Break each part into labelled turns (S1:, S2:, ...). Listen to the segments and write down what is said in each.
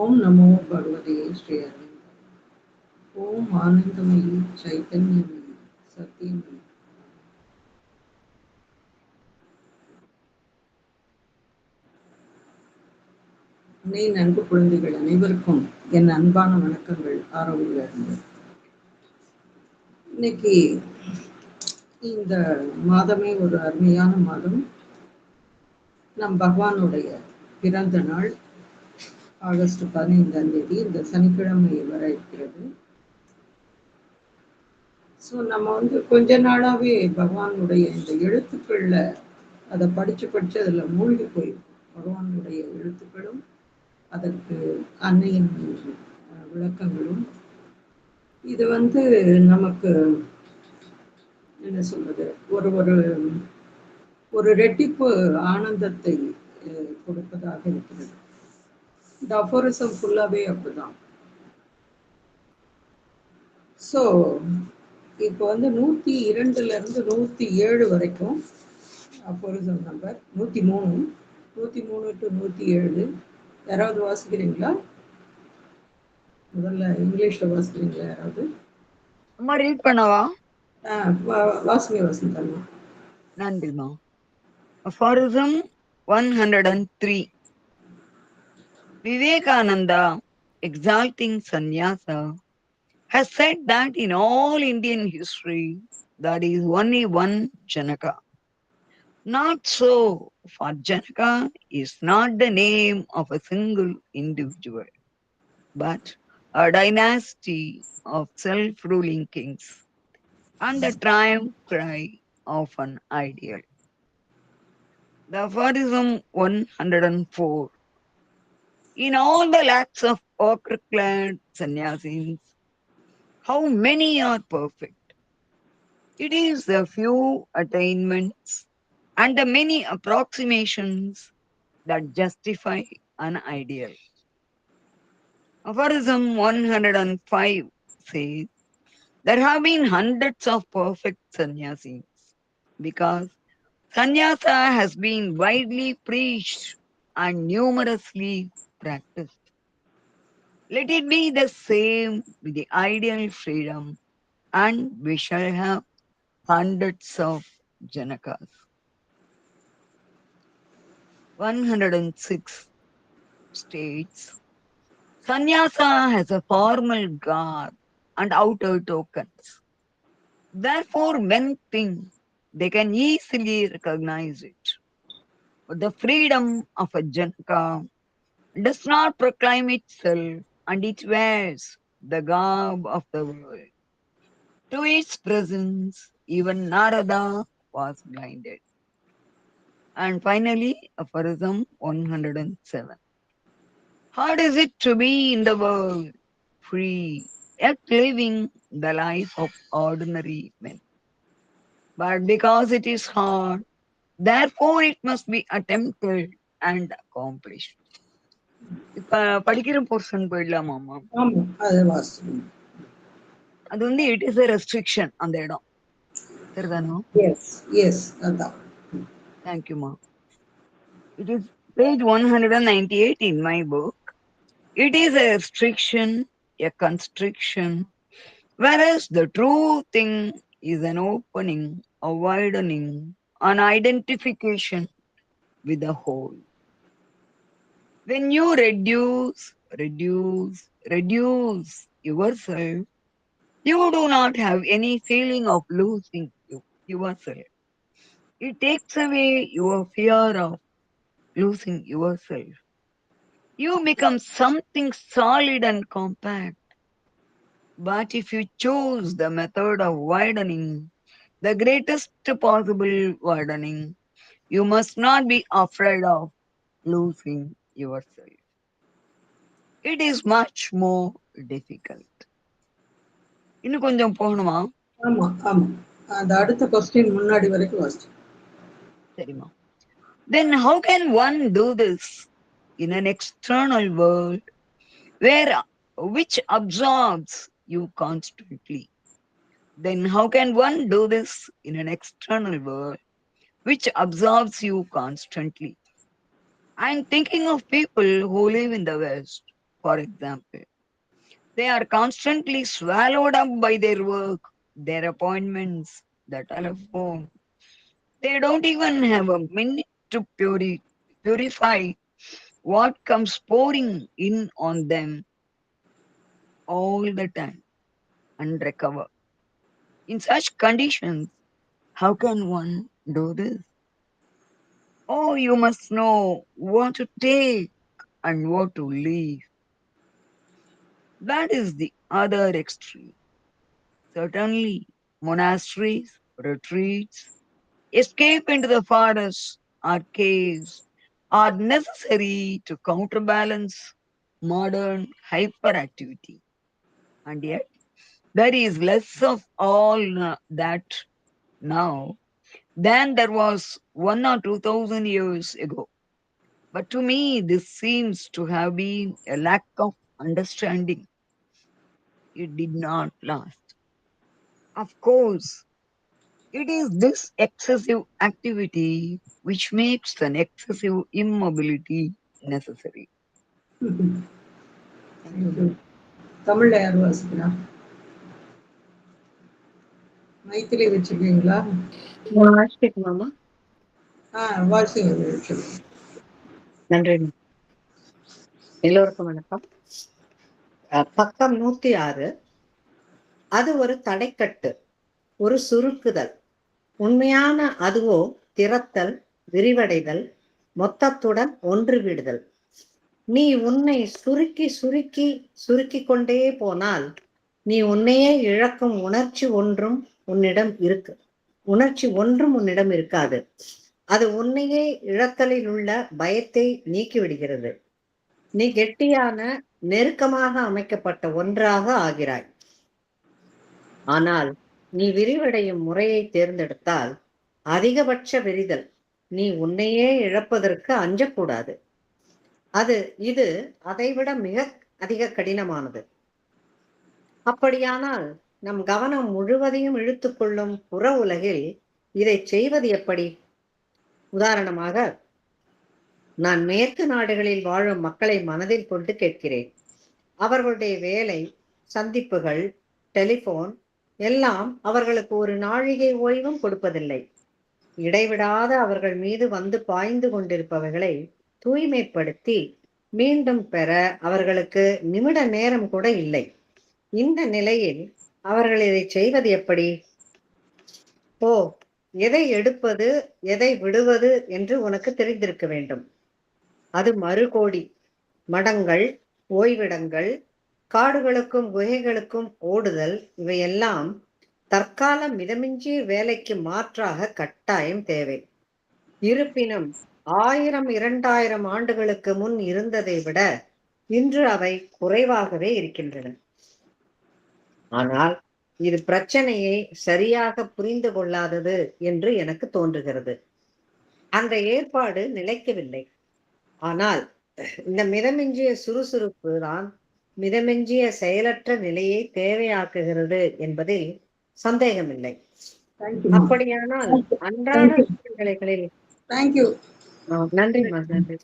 S1: ஓம் நமோ பகவதே ஸ்ரீ அரவிந்தாய. ஓம் ஆனந்தமயி சைத்தன்யமயி சத்தியமயி. நண்பு குழந்தைகள் அனைவருக்கும் என் அன்பான வணக்கங்கள் ஆரோவிலிருந்து. இன்னைக்கு இந்த மாதமே ஒரு அருமையான மாதம். நம் பகவானுடைய பிறந்த நாள் ஆகஸ்ட் 15 இந்த சனிக்கிழமை வர இருக்கிறது. ஸோ நம்ம கொஞ்ச நாளாவே பகவானுடைய இந்த எழுத்துக்கள்ல அதை படிச்சு அதில் மூழ்கி போயிருக்கும். பகவானுடைய எழுத்துக்களும் அதற்கு அன்னையின் விளக்கங்களும். இது நமக்கு என்ன சொல்றது, ஒரு ஒரு ஒரு ரெட்டிப்பு ஆனந்தத்தை கொடுப்பதாக இருக்கிறது. இந்த அஃபோரிசம் ஃபுல்லாவே அப்படிதான். ஸோ இப்போ 102 107 வரைக்கும் அஃபோரிசம் நம்பர் 103 to 107 யாராவது வாசிக்கிறீங்களா? முதல்ல இங்கிலீஷ்ல வாசிக்கிறீங்களா யாராவது?
S2: அம்மா ரீட் பண்ணவா?
S1: வாசிங்க வசந்தம்மா.
S2: நன்றிமா. அஃபாரிசம் 103. Vivekananda, exalting sannyasa, has said that in all Indian history, there is only one Janaka. Not so, for Janaka is not the name of a single individual, but a dynasty of self-ruling kings and the triumph cry of an ideal. The aphorism 104. In all the lakhs of ochre-clad sannyasis, how many are perfect? It is the few attainments and the many approximations that justify an ideal. Aphorism 105 says, there have been hundreds of perfect sannyasis because sannyasa has been widely preached and numerously practiced. Let it be the same with the ideal freedom, and we shall have hundreds of Janakas. 106 states, sannyasa has a formal garb and outer tokens. Therefore, men think they can easily recognize it. But the freedom of a Janaka does not proclaim itself, and it wears the garb of the world. To its presence, even Narada was blinded. And finally, aphorism 107. Hard is it to be in the world, free, yet living the life of ordinary men. But because it is hard, therefore it must be attempted and accomplished. இப்ப படிக்கிற portion போயிடலாமாமா?
S1: ஆமா, அதை வாசிக்கணும்.
S2: அது it is a restriction அந்த இடம் சரிதானோ?
S1: S S அதான்.
S2: தேங்க்யூமா. It is page 198 in my book. It is a restriction, a constriction, whereas the true thing is an opening, a widening, an identification with the whole. When you reduce yourself, you do not have any feeling of losing yourself. It takes away your fear of losing yourself. You become something solid and compact. But if you choose the method of widening, the greatest possible widening, you must not be afraid of losing yourself. It is much more difficult. இன்னும் கொஞ்சம் போகணுமா?
S1: ஆமா ஆமா, அந்த அடுத்த question முன்னாடி வரைக்கும் வாசிச்சு.
S2: சரிமா. Then how can one do this in an external world which absorbs you constantly? Then how can one do this in an external world which absorbs you constantly? I am thinking of people who live in the West. for example. They are constantly swallowed up by their work, their appointments, the telephone. They don't even have a minute to purify what comes pouring in on them all the time and recover. In such conditions, how can one do this? Oh, you must know what to take and what to leave. That is the other extreme. Certainly, monasteries, retreats, escape into the forests or caves are necessary to counterbalance modern hyperactivity. And yet, there is less of all that now than there was 1 or 2,000 years ago. But to me, this seems to have been a lack of understanding. It did not last. Of course, it is this excessive activity which makes an excessive immobility necessary. Thank you.
S1: தமிழ்ல யார் வாசிக்கிறா? மைத்திலி வச்சிருக்கீங்களா?
S3: வாசிக்கலாமா?
S1: வாசிங்க.
S3: நன்றி. எல்லோருக்கும் வணக்கம். பக்கம் 106. அது ஒரு தடைக்கட்டு, ஒரு சுருக்குதல். உண்மையான அதுவோ திறத்தல், விரிவடைதல், மொத்தத்துடன் ஒன்று விடுதல். நீ உன்னை சுருக்கி சுருக்கி சுருக்கி கொண்டே போனால் நீ உன்னையே இழக்கும் உணர்ச்சி ஒன்றும் உன்னிடம் இருக்காது. அது உன்னையே இழத்தலில் உள்ள பயத்தை நீக்கிவிடுகிறது. நீ கெட்டியான, நெருக்கமாக அமைக்கப்பட்ட ஒன்றாக ஆகிறாய். ஆனால் நீ விரிவடையும் முறையை தேர்ந்தெடுத்தால் அதிகபட்ச விரிதல். நீ உன்னையே இழப்பதற்கு அஞ்சக்கூடாது. இது அதைவிட மிக அதிக கடினமானது. அப்படியானால் நம் கவனம் முழுவதையும் இழுத்துக்கொள்ளும் புற உலகில் இதை செய்வது எப்படி? உதாரணமாக, நான் மேற்கு நாடுகளில் வாழும் மக்களை மனதில் கொண்டு கேட்கிறேன். அவர்களுடைய வேலை, சந்திப்புகள், டெலிபோன் எல்லாம் அவர்களுக்கு ஒரு நாழிகை ஓய்வும் கொடுப்பதில்லை. இடைவிடாத அவர்கள் மீது வந்து பாய்ந்து கொண்டிருப்பவைகளை தூய்மைப்படுத்தி மீண்டும் பெற அவர்களுக்கு நிமிட நேரம் கூட இல்லை. இந்த நிலையில் அவர்கள் இதை செய்வது எப்படி? எதை எடுப்பது, எதை விடுவது என்று உனக்கு தெரிந்திருக்க வேண்டும். அது மறுகோடி, மடங்கள், ஓய்விடங்கள், காடுகளுக்கும் குகைகளுக்கும் ஓடுதல், இவையெல்லாம் தற்கால மிதமிஞ்சிய வேலைக்கு மாற்றாக கட்டாயம் தேவை. இருப்பினும் 1000-2000 ஆண்டுகளுக்கு முன் இருந்ததை விட இன்று அவை குறைவாகவே இருக்கின்றன. ஆனால் இது பிரச்சனையை சரியாக புரிந்து கொள்ளாதது என்று எனக்கு தோன்றுகிறது. அந்த ஏற்பாடு நிலைக்கவில்லை. ஆனால் இந்த மிதமிஞ்சிய சுறுசுறுப்பு தான் மிதமிஞ்சிய செயலற்ற நிலையை தேவையாக்குகிறது என்பதில் சந்தேகமில்லை. அப்படியானால் அன்றாட சூழ்நிலைகளில் நன்றிமா. நன்றி.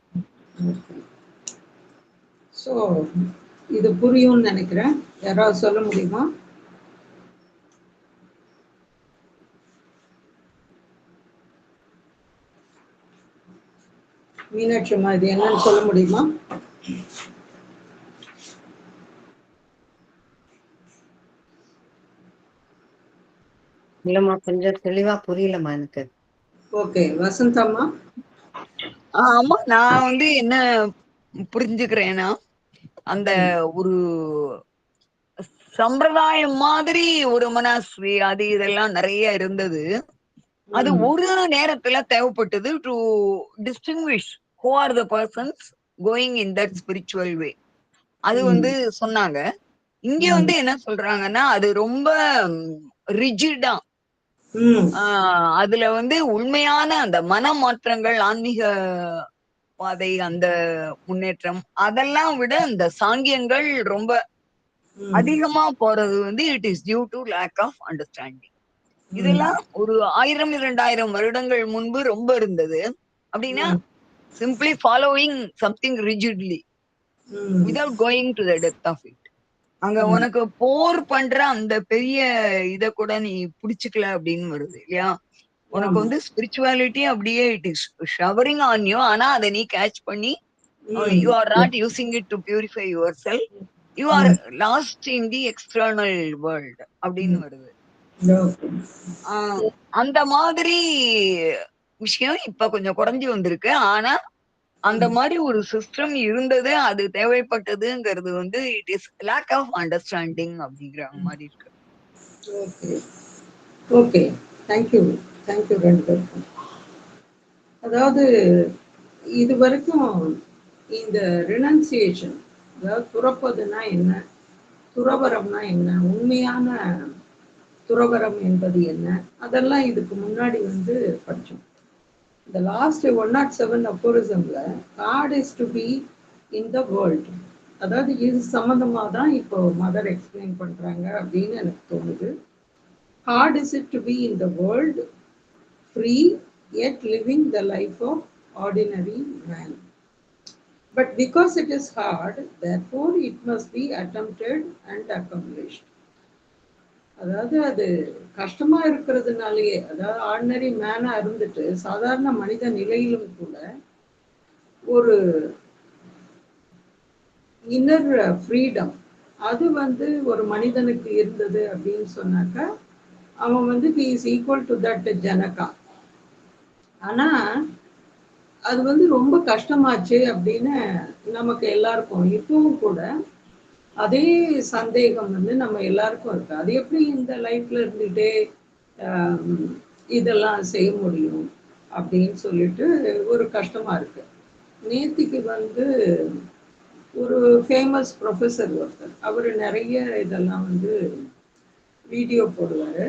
S1: ஸோ இது புரியும்னு நினைக்கிறேன். யாராவது சொல்ல முடியுமா? மீனாட்சிமா, இது என்னன்னு சொல்ல முடியுமா?
S3: இல்லம்மா, கொஞ்சம் தெளிவா புரியலம்மா எனக்கு.
S1: ஓகே, வசந்தம்மா.
S2: ஆமா, நான் என்ன புரிஞ்சுக்கிறேன்னா, அந்த ஒரு சம்பிரதாயம் மாதிரி ஒரு மனாஸ்ட்ரி அது இதெல்லாம் நிறைய இருந்தது. அது ஒரு நேரத்துல தேவைப்பட்டது to distinguish who are the persons going in that spiritual way. அது சொன்னாங்க. இங்க என்ன சொல்றாங்கன்னா, அது ரொம்ப ரிஜிடா, அதுல உண்மையான அந்த மன மாற்றங்கள், ஆன்மீக பாதை, அந்த முன்னேற்றம் அதெல்லாம் விட அந்த சாங்கியங்கள் ரொம்ப அதிகமா போறது it is due to lack of understanding. இதெல்லாம் ஒரு 1000-2000 வருடங்கள் முன்பு ரொம்ப இருந்தது. அப்படின்னா simply following something rigidly. without going to the depth of it. அங்க உனக்கு போர் பண்ற அந்த பெரிய இத கூட நீ புடிச்சுக்கல அப்படின்னு வருது இல்லையா? உனக்கு வந்து ஸ்பிரிச்சுவாலிட்டி அப்படியே it is showering on you. ஆனா அதை நீ கேட்ச் பண்ணி you are not using it to purify your self. You are last in the external world அப்படின்னு வருது. அந்த மாதிரி விஷயம் இப்ப கொஞ்சம் குறைஞ்சி வந்திருக்கு. ஆனா அந்த மாதிரி ஒரு சிஸ்டம் இருந்தது, அது தேவைப்பட்டதுங்கிறது வந்து it is lack of understanding அப்படிங்கிற மாதிரி இருக்கு.
S1: ஓகே ஓகே, தேங்க்யூ தேங்க்யூ ரெண்டு பேருக்கும். அதாவது இது வரைக்கும் இந்த ரினன்சியேஷன், அதாவது துறப்பதுன்னா என்ன, துறவரம்னா என்ன, உண்மையான துறவரம் என்பது என்ன, அதெல்லாம் இதுக்கு முன்னாடி வந்து படித்தோம். இந்த லாஸ்ட் 107 அப்போரிசம்ல God is to be in the world, அதாவது இது சம்மந்தமாக தான் இப்போ மதர் எக்ஸ்பிளைன் பண்ணுறாங்க அப்படின்னு எனக்கு தோணுது. Hard is it to be in the world, free, yet living the life of ordinary man. But because it is hard, therefore it must be attempted and accomplished. அதாவது அது கஷ்டமா இருக்கிறதுனாலயே, அதாவது ஆர்டினரி மேனா இருந்துட்டு சாதாரண மனித நிலையிலும் கூட ஒரு இன்னர் ஃப்ரீடம் அது வந்து ஒரு மனிதனுக்கு இருந்தது அப்படின்னு சொன்னாக்கா அவன் வந்து he is equal to that Janaka. ஆனா அது வந்து ரொம்ப கஷ்டமாச்சு அப்படின்னு நமக்கு எல்லாருக்கும் இப்பவும் கூட அதே சந்தேகம் வந்து நம்ம எல்லாருக்கும் இருக்கு. அது எப்படி இந்த லைஃப்ல இருந்துட்டே இதெல்லாம் செய்ய முடியும் அப்படின்னு சொல்லிட்டு ஒரு கஷ்டமா இருக்கு. நேத்திக்கு வந்து ஒரு ஃபேமஸ் ப்ரொஃபஸர் ஒருத்தர், அவர் நிறைய இதெல்லாம் வந்து வீடியோ போடுவாரு.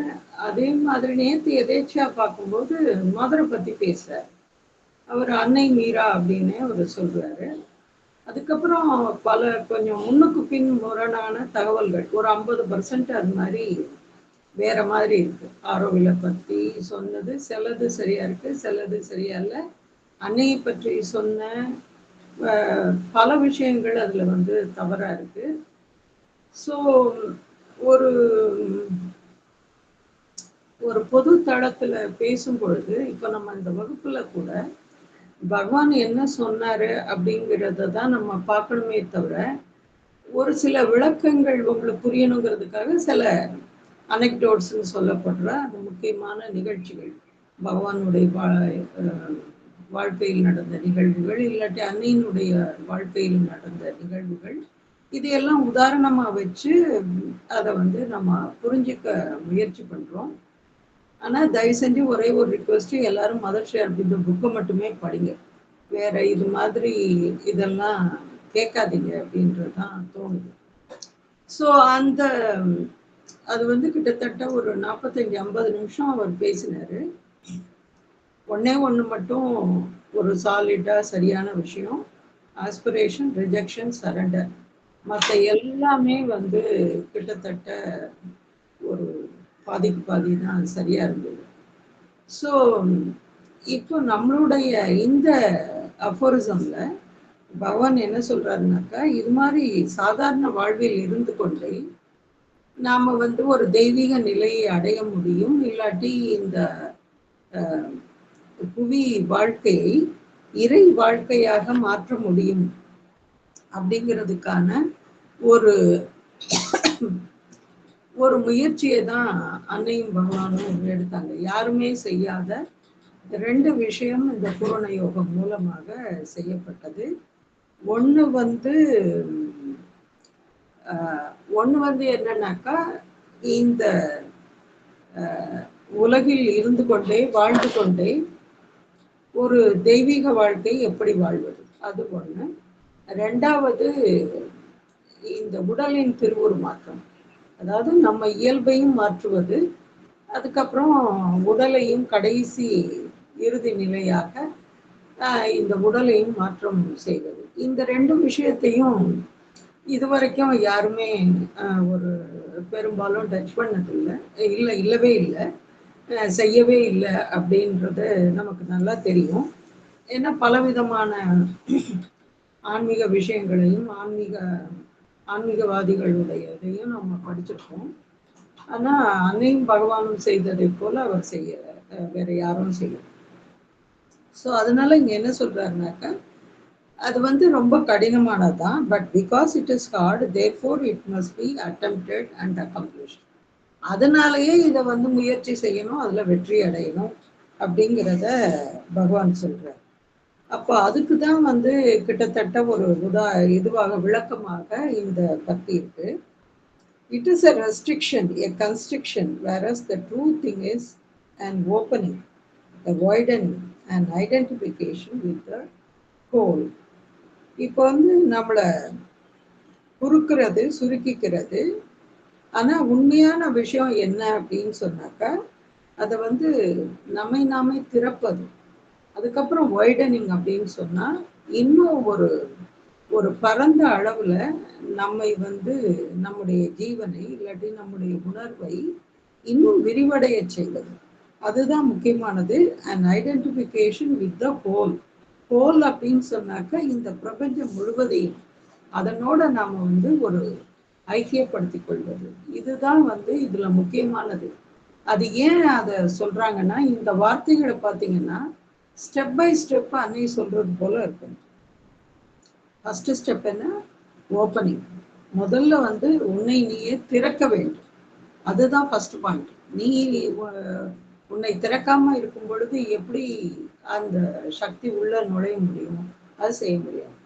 S1: அதே மாதிரி நேற்று எதேச்சியா பார்க்கும்போது மதரை பத்தி பேசுறாரு. அவர் அன்னை மீரா அப்படின்னு அவர் சொல்றாரு. அதுக்கப்புறம் பல கொஞ்சம் முன்னுக்கு பின் முரணான தகவல்கள் ஒரு 50% அது மாதிரி வேற மாதிரி இருக்கு. ஆரோவில பத்தி சொன்னது சிலது சரியா இருக்கு, சிலது சரியா இல்லை. அன்னையை பற்றி சொன்ன பல விஷயங்கள் அதுல வந்து தவறா இருக்கு. ஸோ ஒரு ஒரு பொது தளத்துல பேசும் பொழுது இப்ப நம்ம இந்த வகுப்புல கூட பகவான் என்ன சொன்னாரு அப்படிங்கிறத தான் நம்ம பார்க்கணுமே தவிர, ஒரு சில விளக்கங்கள் உங்களுக்கு புரியணுங்கிறதுக்காக சில அனெக்டோட்ஸ்ன்னு சொல்லப்படுற அந்த முக்கியமான நிகழ்ச்சிகள், பகவானுடைய வாழ்க்கையில் நடந்த நிகழ்வுகள், இல்லாட்டி அன்னையினுடைய வாழ்க்கையில் நடந்த நிகழ்வுகள், இதையெல்லாம் உதாரணமா வச்சு அதை வந்து நம்ம புரிஞ்சுக்க முயற்சி பண்றோம். ஆனா தயவு செஞ்சு ஒரே ஒரு ரிக்வெஸ்ட், எல்லாரும் மதர் ஷேர் இந்த புக்கை மட்டுமே படிங்க, வேற இது மாதிரி இதெல்லாம் கேட்காதீங்க அப்படின்றதுதான் தோணுது. ஸோ அந்த அது வந்து கிட்டத்தட்ட ஒரு 45-50 நிமிஷம் அவர் பேசினாரு. ஒண்ணு மட்டும் ஒரு சாலிடா சரியான விஷயம், ஆஸ்பிரேஷன், ரிஜெக்ஷன், சரண்டர். மற்ற எல்லாமே வந்து கிட்டத்தட்ட ஒரு பாதிக்கு பாதி தான் சரியா இருந்தது. ஸோ இப்போ நம்மளுடைய இந்த அஃபோரிசம்ல பகவான் என்ன சொல்றாருனாக்கா, இது மாதிரி சாதாரண வாழ்வில் இருந்து கொண்டே நாம வந்து ஒரு தெய்வீக நிலையை அடைய முடியும், இல்லாட்டி இந்த புவி வாழ்க்கையை இறை வாழ்க்கையாக மாற்ற முடியும் அப்படிங்கிறதுக்கான ஒரு ஒரு முயற்சியை தான் அன்னையும் பகவானும் எடுத்தாங்க. யாருமே செய்யாத 2 விஷயம் இந்த பூரண யோகம் மூலமாக செய்யப்பட்டது. ஒன்று வந்து என்னன்னாக்கா, இந்த உலகில் இருந்து கொண்டே வாழ்ந்து கொண்டே ஒரு தெய்வீக வாழ்க்கை எப்படி வாழ்வது, அது ஒண்ணு. 2வது இந்த உடலின் திருவுருமாற்றம், அதாவது நம்ம இயல்பையும் மாற்றுவது, அதுக்கப்புறம் உடலையும் கடைசி இறுதி நிலையாக இந்த உடலையும் மாற்றம் செய்வது. இந்த 2 விஷயத்தையும் இதுவரைக்கும் யாருமே ஒரு பெரும்பாலும் டச் பண்ணது இல்லவே இல்லை, செய்யவே இல்லை அப்படின்றது நமக்கு நல்லா தெரியும். ஏன்னா பலவிதமான ஆன்மீக விஷயங்களையும் ஆன்மீகவாதிகளுடைய இதையும் நம்ம படிச்சிருக்கோம். ஆனா அன்னையும் பகவானும் செய்ததை போல அவர் செய்ய வேற யாரும் செய்யல. ஸோ அதனால இங்க என்ன சொல்றாருனாக்கா, அது வந்து ரொம்ப கடினமானதுதான். But because it is hard, therefore it must be attempted and accomplished. அதனாலேயே இதை வந்து முயற்சி செய்யணும், அதுல வெற்றி அடையணும் அப்படிங்கிறத பகவான் சொல்றார். அப்போ அதுக்கு தான் வந்து கிட்டத்தட்ட ஒரு இதுவாக விளக்கமாக இந்த பக்தி இருக்கு. It is a restriction, a constriction, whereas the true thing is an opening, a widening, an identification with the whole. இப்போ வந்து நம்மளை குறுக்கிறது, சுருக்கிக்கிறது. ஆனா உண்மையான விஷயம் என்ன அப்படின்னு சொன்னாக்கா, அதை வந்து நம்மை நாமே திறப்பது. அதுக்கப்புறம் வைடனிங் அப்படின்னு சொன்னா இன்னும் ஒரு பரந்த அளவுல நம்மை வந்து நம்முடைய ஜீவனை இல்லாட்டி நம்முடைய உணர்வை இன்னும் விரிவடைய செய்வது. அதுதான் முக்கியமானது. And identification with the whole. Whole அப்படின்னு சொன்னாக்க இந்த பிரபஞ்சம் முழுவதையும் அதனோட நாம வந்து ஒரு ஐக்கியப்படுத்திக் கொள்வது. இதுதான் வந்து இதுல முக்கியமானது. அது ஏன் அதை சொல்றாங்கன்னா, இந்த வார்த்தைகளை பார்த்தீங்கன்னா ஸ்டெப் பை ஸ்டெப் அன்னை சொல்றது போல இருக்கும். ஃபர்ஸ்ட் ஸ்டெப் என்ன? ஓப்பனிங். முதல்ல வந்து உன்னை நீயே திறக்க வேண்டும். அதுதான் ஃபர்ஸ்ட் பாயிண்ட். நீ உன்னை திறக்காம இருக்கும் பொழுது எப்படி அந்த சக்தி உள்ள நுழைய முடியும்? அது செய்ய முடியாது.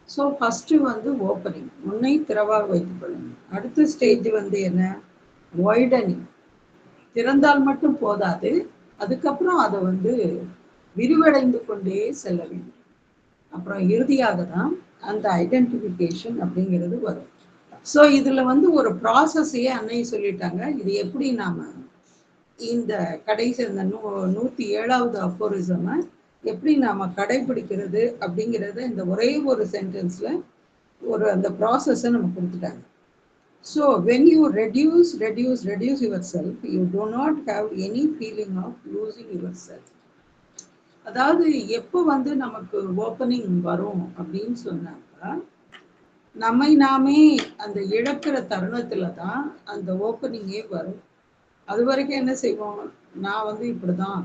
S1: ஸோ ஃபர்ஸ்ட் வந்து ஓப்பனிங், உன்னை திறவாக வைத்துக் கொள்ளணும். அடுத்த ஸ்டேஜ் வந்து என்ன? வைடனிங். திறந்தால் மட்டும் போதாது, அதுக்கப்புறம் அதை வந்து விரிவடைந்து கொண்டே செல்ல வேண்டும். அப்புறம் இறுதியாக தான் அந்த ஐடென்டிஃபிகேஷன் அப்படிங்கிறது வரும். ஸோ இதுல வந்து ஒரு ப்ராசஸையே அன்னை சொல்லிட்டாங்க. இது எப்படி நாம இந்த கடைசி அந்த 107வது அஃபோரிசமை எப்படி நாம கடைபிடிக்கிறது அப்படிங்கிறத இந்த ஒரே ஒரு சென்டென்ஸ்ல அந்த ப்ராசஸை நம்ம கொடுத்துட்டாங்க. So when you reduce yourself, you do not have any feeling of losing yourself. அதாவது எப்போ வந்து நமக்கு ஓப்பனிங் வரும் அப்படின்னு சொன்னாக்கா, நம்மை நாமே அந்த இழக்கிற தருணத்துல தான் அந்த ஓப்பனிங்கே வரும். அது வரைக்கும் என்ன செய்வோம்? நான் வந்து இப்படிதான்,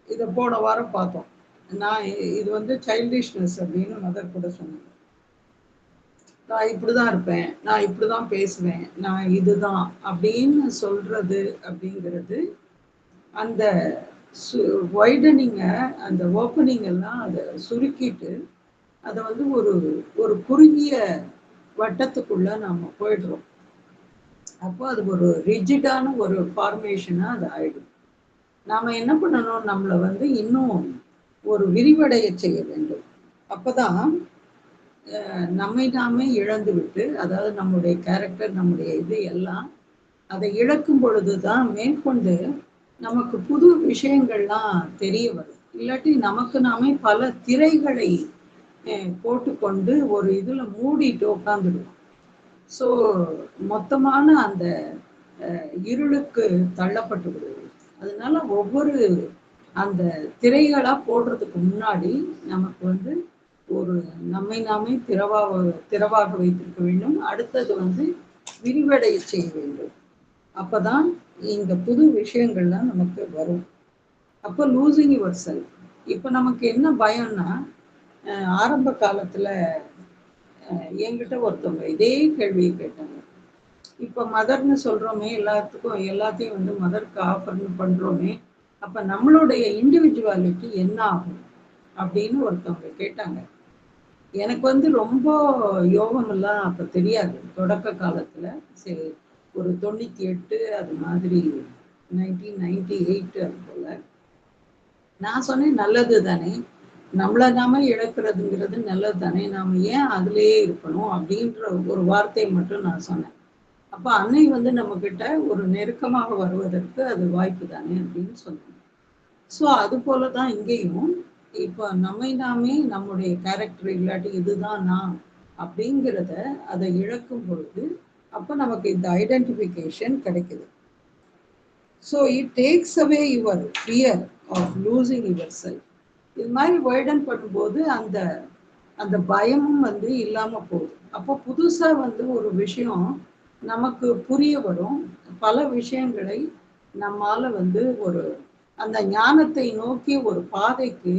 S1: இதை போன வாரம் பார்த்தோம். நான் இது வந்து சைல்டிஷ்னஸ் அப்படின்னு மதர் கூட சொன்னாங்க. நான் இப்படிதான் இருப்பேன், நான் இப்படிதான் பேசுவேன், நான் இதுதான் அப்படின்னு சொல்றது அப்படிங்கிறது அந்த வைடனிங்கை, அந்த ஓப்பனிங் எல்லாம் அதை சுருக்கிட்டு அதை வந்து ஒரு குறுகிய வட்டத்துக்குள்ள நாம போயிடுறோம். அப்போ அது ஒரு ரிஜிடான ஒரு ஃபார்மேஷனா அது ஆயிடும். நாம என்ன பண்ணணும்? நம்மளை வந்து இன்னும் ஒரு விரிவடைய செய்ய வேண்டும். அப்பதான் நம்மை நாமே இழந்து விட்டு, அதாவது நம்முடைய கேரக்டர், நம்முடைய இது எல்லாம் அதை இழக்கும் பொழுதுதான் மேற்கொண்டு நமக்கு புது விஷயங்கள்லாம் தெரிய வரும். இல்லாட்டி நமக்கு நாமே பல திரைகளை போட்டுக்கொண்டு ஒரு இதுல மூடிட்டு உட்காந்துடுவோம். ஸோ மொத்தமான அந்த இருளுக்கு தள்ளப்பட்டு விடுவது. அதனால ஒவ்வொரு அந்த திரைகளா போடுறதுக்கு முன்னாடி நமக்கு வந்து ஒரு நம்மை நாமே திறவாக வைத்திருக்க வேண்டும். அடுத்தது வந்து விரிவடைய செய்ய வேண்டும். அப்பதான் இந்த புது விஷயங்கள்லாம் நமக்கு வரும். அப்போ லூசிங் யுவர் செல்ஃப். இப்போ நமக்கு என்ன பயம்னா, ஆரம்ப காலத்துல என்கிட்ட ஒருத்தவங்க இதே கேள்வியை கேட்டாங்க. இப்போ மதர்னு சொல்றோமே, எல்லாத்தையும் வந்து மதருக்கு ஆஃபர்னு பண்றோமே, அப்ப நம்மளுடைய இண்டிவிஜுவாலிட்டி என்ன ஆகும் அப்படின்னு ஒருத்தவங்க கேட்டாங்க. எனக்கு வந்து ரொம்ப யோகம் எல்லாம் அப்ப தெரியாது. தொடக்க காலத்துல சரி ஒரு 98 அது மாதிரி 1998 அது போல. நான் சொன்னேன், நல்லது தானே, நம்மளை நாம இழக்கிறதுங்கிறது நல்லது தானே, நாம ஏன் அதுலயே இருக்கணும் அப்படின்ற ஒரு வார்த்தையை மட்டும் நான் சொன்னேன். அப்ப அன்னை வந்து நம்ம கிட்ட ஒரு நெருக்கமாக வருவதற்கு அது வாய்ப்பு தானே அப்படின்னு சொன்னாங்க. ஸோ அது போலதான் இங்கேயும் இப்போ நம்மை நாமே நம்முடைய கேரக்டர் இல்லாட்டி இதுதான் நான் அப்படிங்கிறத அதை இழக்கும் பொழுது அப்போ நமக்கு இந்த ஐடென்டிஃபிகேஷன் கிடைக்குது. So it takes away your fear of losing your self. இது மாதிரி வைடன் பண்ணும்போது அந்த பயமும் வந்து இல்லாம போகுது. அப்போ புதுசா வந்து ஒரு விஷயம் நமக்கு புரிய வரும். பல விஷயங்களை நம்மால வந்து ஒரு அந்த ஞானத்தை நோக்கி ஒரு பாதைக்கு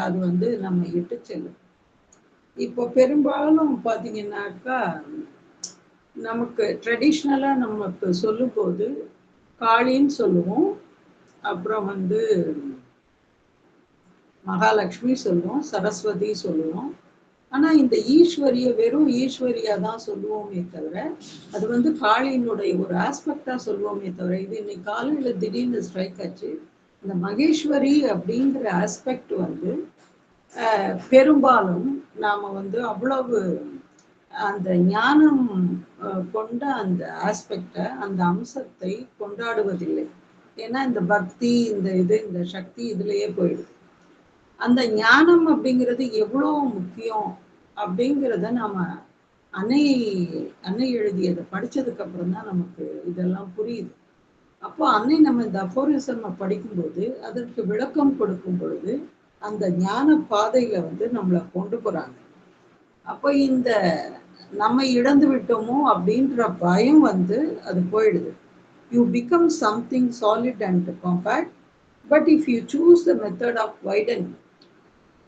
S1: அது வந்து நம்ம இட்டு செல்லும். இப்போ பெரும்பாலும் பார்த்தீங்கன்னாக்கா நமக்கு ட்ரெடிஷ்னலா நமக்கு சொல்லும்போது காளின்னு சொல்லுவோம், அப்புறம் வந்து மகாலட்சுமி சொல்லுவோம், சரஸ்வதி சொல்லுவோம். ஆனா இந்த ஈஸ்வரிய வெறும் ஈஸ்வரியா தான் சொல்லுவோமே தவிர அது வந்து காளியினுடைய ஒரு ஆஸ்பெக்டா சொல்லுவோமே தவிர இது இன்னைக்கு காலையில திடீர்னு ஸ்ட்ரைக் ஆச்சு. இந்த மகேஸ்வரி அப்படிங்கிற ஆஸ்பெக்ட் வந்து பெரும்பாலும் நாம வந்து அவ்வளவு அந்த ஞானம் கொண்ட அந்த ஆஸ்பெக்டை அந்த அம்சத்தை கொண்டாடுவதில்லை. ஏன்னா இந்த பக்தி இந்த சக்தி இதுலயே போயிடுது. அந்த ஞானம் அப்படிங்கிறது எவ்வளோ முக்கியம் அப்படிங்கிறத நாம அன்னை அன்னை எழுதியதை படிச்சதுக்கு அப்புறம் தான் நமக்கு இதெல்லாம் புரியுது. அப்போ அன்னை நம்ம இந்த அஃபோரிசம் படிக்கும்போது அதற்கு விளக்கம் கொடுக்கும் பொழுது அந்த ஞான பாதையில வந்து நம்மளை கொண்டு போறாங்க. அப்போ இந்த நம்ம இழந்து விட்டோமோ அப்படின்ற பயம் வந்து அது போயிடுது. You become something solid and compact. But if you choose the method of widen,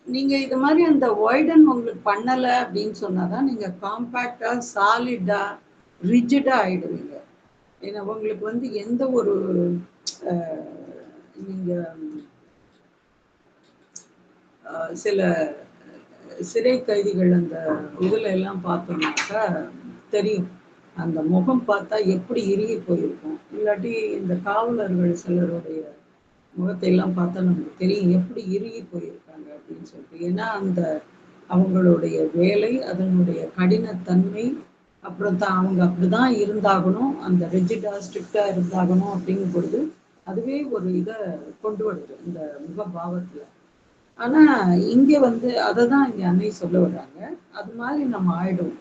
S1: நீங்க இது மாதிரி அந்த வைடன் உங்களுக்கு பண்ணல அப்படின்னு சொன்னாதான் நீங்க காம்பேக்டா சாலிடா ரிஜிடா ஆயிடுவீங்க. ஏன்னா உங்களுக்கு வந்து எந்த ஒரு நீங்க சில சிறை கைதிகள் அந்த இதுல எல்லாம் பார்த்தோம்னாக்கா தெரியும், அந்த முகம் பார்த்தா எப்படி இறுகி போயிருக்கும். இல்லாட்டி இந்த காவலர்கள் சிலருடைய முகத்தை எல்லாம் பார்த்தா நமக்கு தெரியும் எப்படி இறுகி போயிருக்காங்க அப்படின்னு சொல்லிட்டு. ஏன்னா அந்த அவங்களுடைய வேலை, அதனுடைய கடினத்தன்மை, அப்புறம் தான் அவங்க அப்படிதான் இருந்தாகணும், அந்த ரிஜிடா ஸ்ட்ரிக்டா இருந்தாகணும் அப்படிங்கும் பொழுது அதுவே ஒரு இதை கொண்டு வருது இந்த முகபாவத்துல. ஆனா இங்க வந்து அதை தான் இங்க அன்னை சொல்ல வர்றாங்க. அது மாதிரி நம்ம ஆயிடும்.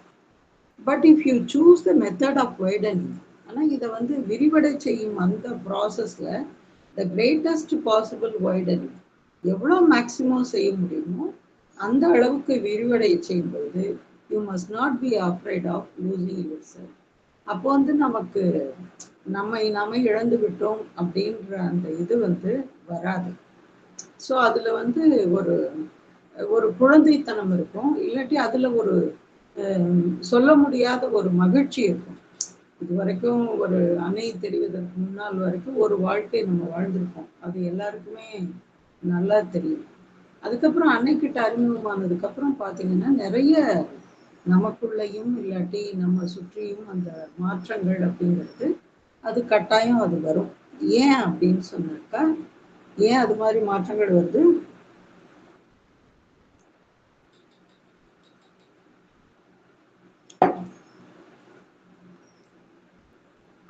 S1: But if you choose the method of widening, ஆனா இதை வந்து விரிவடை செய்யும் அந்த ப்ராசஸ்ல த கிரேட்டஸ்ட் பாசிபிள் வைடனிங் எவ்வளோ மேக்சிமம் செய்ய முடியுமோ அந்த அளவுக்கு விரிவடை செய்யும் பொழுது you must not be afraid of losing your self. அப்போ வந்து நமக்கு நாம இழந்து விட்டோம் அப்படின்ற அந்த இது வந்து வராது. ஸோ அதுல வந்து ஒரு ஒரு குழந்தைத்தனம் இருக்கும், இல்லாட்டி அதுல ஒரு சொல்ல முடியாத ஒரு மகிழ்ச்சி இருக்கும். இது வரைக்கும் ஒரு அன்னை தெரிவதற்கு முன்னால் வரைக்கும் ஒரு வாழ்க்கை நம்ம வாழ்ந்திருக்கோம், அது எல்லாருக்குமே நல்லா தெரியும். அதுக்கப்புறம் அன்னைக்கிட்ட அறிமுகமானதுக்கு அப்புறம் பார்த்தீங்கன்னா நிறைய நமக்குள்ளேயும் இல்லாட்டி நம்ம சுற்றியும் அந்த மாற்றங்கள் அப்படிங்கிறது அது கட்டாயம் அது வரும். ஏன் அப்படின்னு சொன்னாக்கா, ஏன் அது மாதிரி மாற்றங்கள் வருது?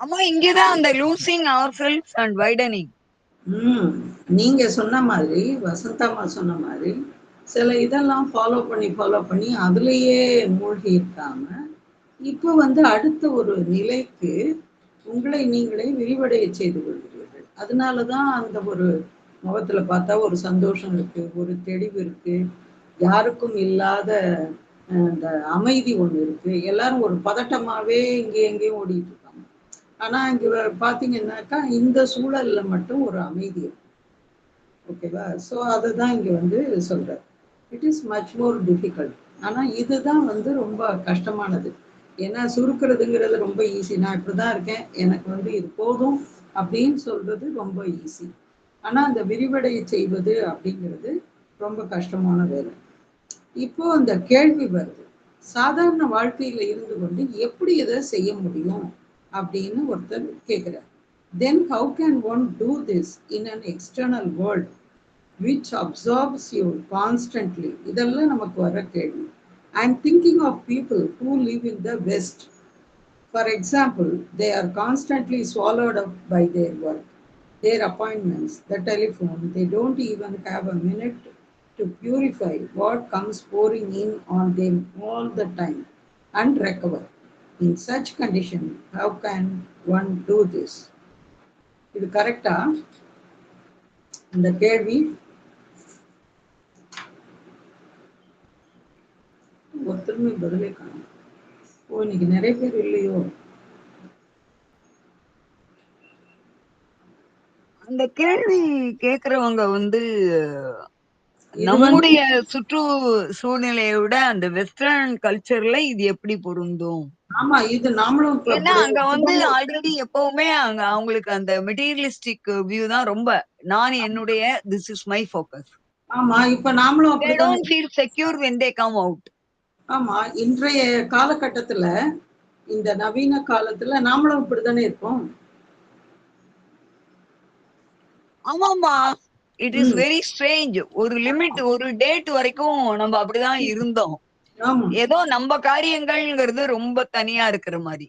S2: அம்மா இங்கதான் அந்த losing our self and widening.
S1: நீங்க சொன்ன மாதிரி, வசந்தம்மா சொன்ன மாதிரி சில இதெல்லாம் ஃபாலோ பண்ணி அதுலேயே மூழ்கி இருக்காம இப்போ வந்து அடுத்த ஒரு நிலைக்கு உங்களை நீங்களே விரிவடைய செய்து கொள்கிறீர்கள். அதனாலதான் அந்த ஒரு முகத்துல பார்த்தா ஒரு சந்தோஷம் இருக்கு, ஒரு தெளிவு இருக்கு, யாருக்கும் இல்லாத அந்த அமைதி ஒண்ணு இருக்கு. எல்லாரும் ஒரு பதட்டமாவே எங்கேயும் ஓடிட்டு இருக்காங்க. ஆனா இங்க பாத்தீங்கன்னாக்கா இந்த சூழல்ல மட்டும் ஒரு அமைதி இருக்கு. ஓகேவா? ஸோ அதுதான் இங்க வந்து சொல்றாரு. It is much more difficult. ஆனா இதுதான் வந்து ரொம்ப கஷ்டமானது. ஏன்னா சுருக்கிறதுங்கிறது ரொம்ப ஈஸி. நான் இப்படிதான் இருக்கேன், எனக்கு வந்து இது போதும் அப்படின்னு சொல்றது ரொம்ப ஈஸி. ஆனா அந்த விரிவடைய செய்வது அப்படிங்கிறது ரொம்ப கஷ்டமான வேலை. இப்போ அந்த கேள்வி வருது, சாதாரண வாழ்க்கையில இருந்து கொண்டு எப்படி இதை செய்ய முடியும் அப்படின்னு ஒருத்தர் கேட்கிறார். Then how can one do this in an external world which absorbs you constantly? இதெல்லாம் நமக்கு வர கேள்வி. I am thinking of people who live in the West. For example, they are constantly swallowed up by their work, their appointments, the telephone. They don't even have a minute to purify what comes pouring in on them all the time and recover. In such condition, how can one do this? இது கரெக்டா இந்த கேள்வி? ஒருத்தருமே பதிலே காணும். ஓ, இன்னைக்கு நிறைய பேர் இல்லையோ?
S2: அந்த கேள்வி கேக்குறவங்க
S1: இது வந்து
S2: நம்முடைய சுற்று சூழ்நிலையை விட அந்த வெஸ்டர்ன் கல்ச்சர்ல இது எப்படி பொருந்தும்?
S1: ஆமா, இது நாமளும் இப்ப
S2: ஏன்னா அங்க ஆல்ரெடி எப்பவுமே அவங்களுக்கு அந்த மெட்டீரியலிஸ்டிக் வியூ தான் ரொம்ப. நான் என்னுடைய திஸ் இஸ் மை ஃபோக்கஸ்.
S1: ஆமா, இப்ப நாமளும்
S2: They
S1: அப்படிதான்.
S2: don't feel secure when they come out.
S1: ஆமா, இன்றைய காலகட்டத்துல, இந்த நவீன காலத்துல நாமளும் இப்படித்தானே இருக்கோம்.
S2: ஆமாமா, இட் இஸ் வெரி ஸ்ட்ரேஞ்ச். ஒரு லிமிட், ஒரு டேட் வரைக்கும் நம்ம அப்படிதான் இருந்தோம்.
S1: ஆமா,
S2: ஏதோ நம்ம காரியங்கள்ங்கிறது ரொம்ப தனியா இருக்கிற மாதிரி.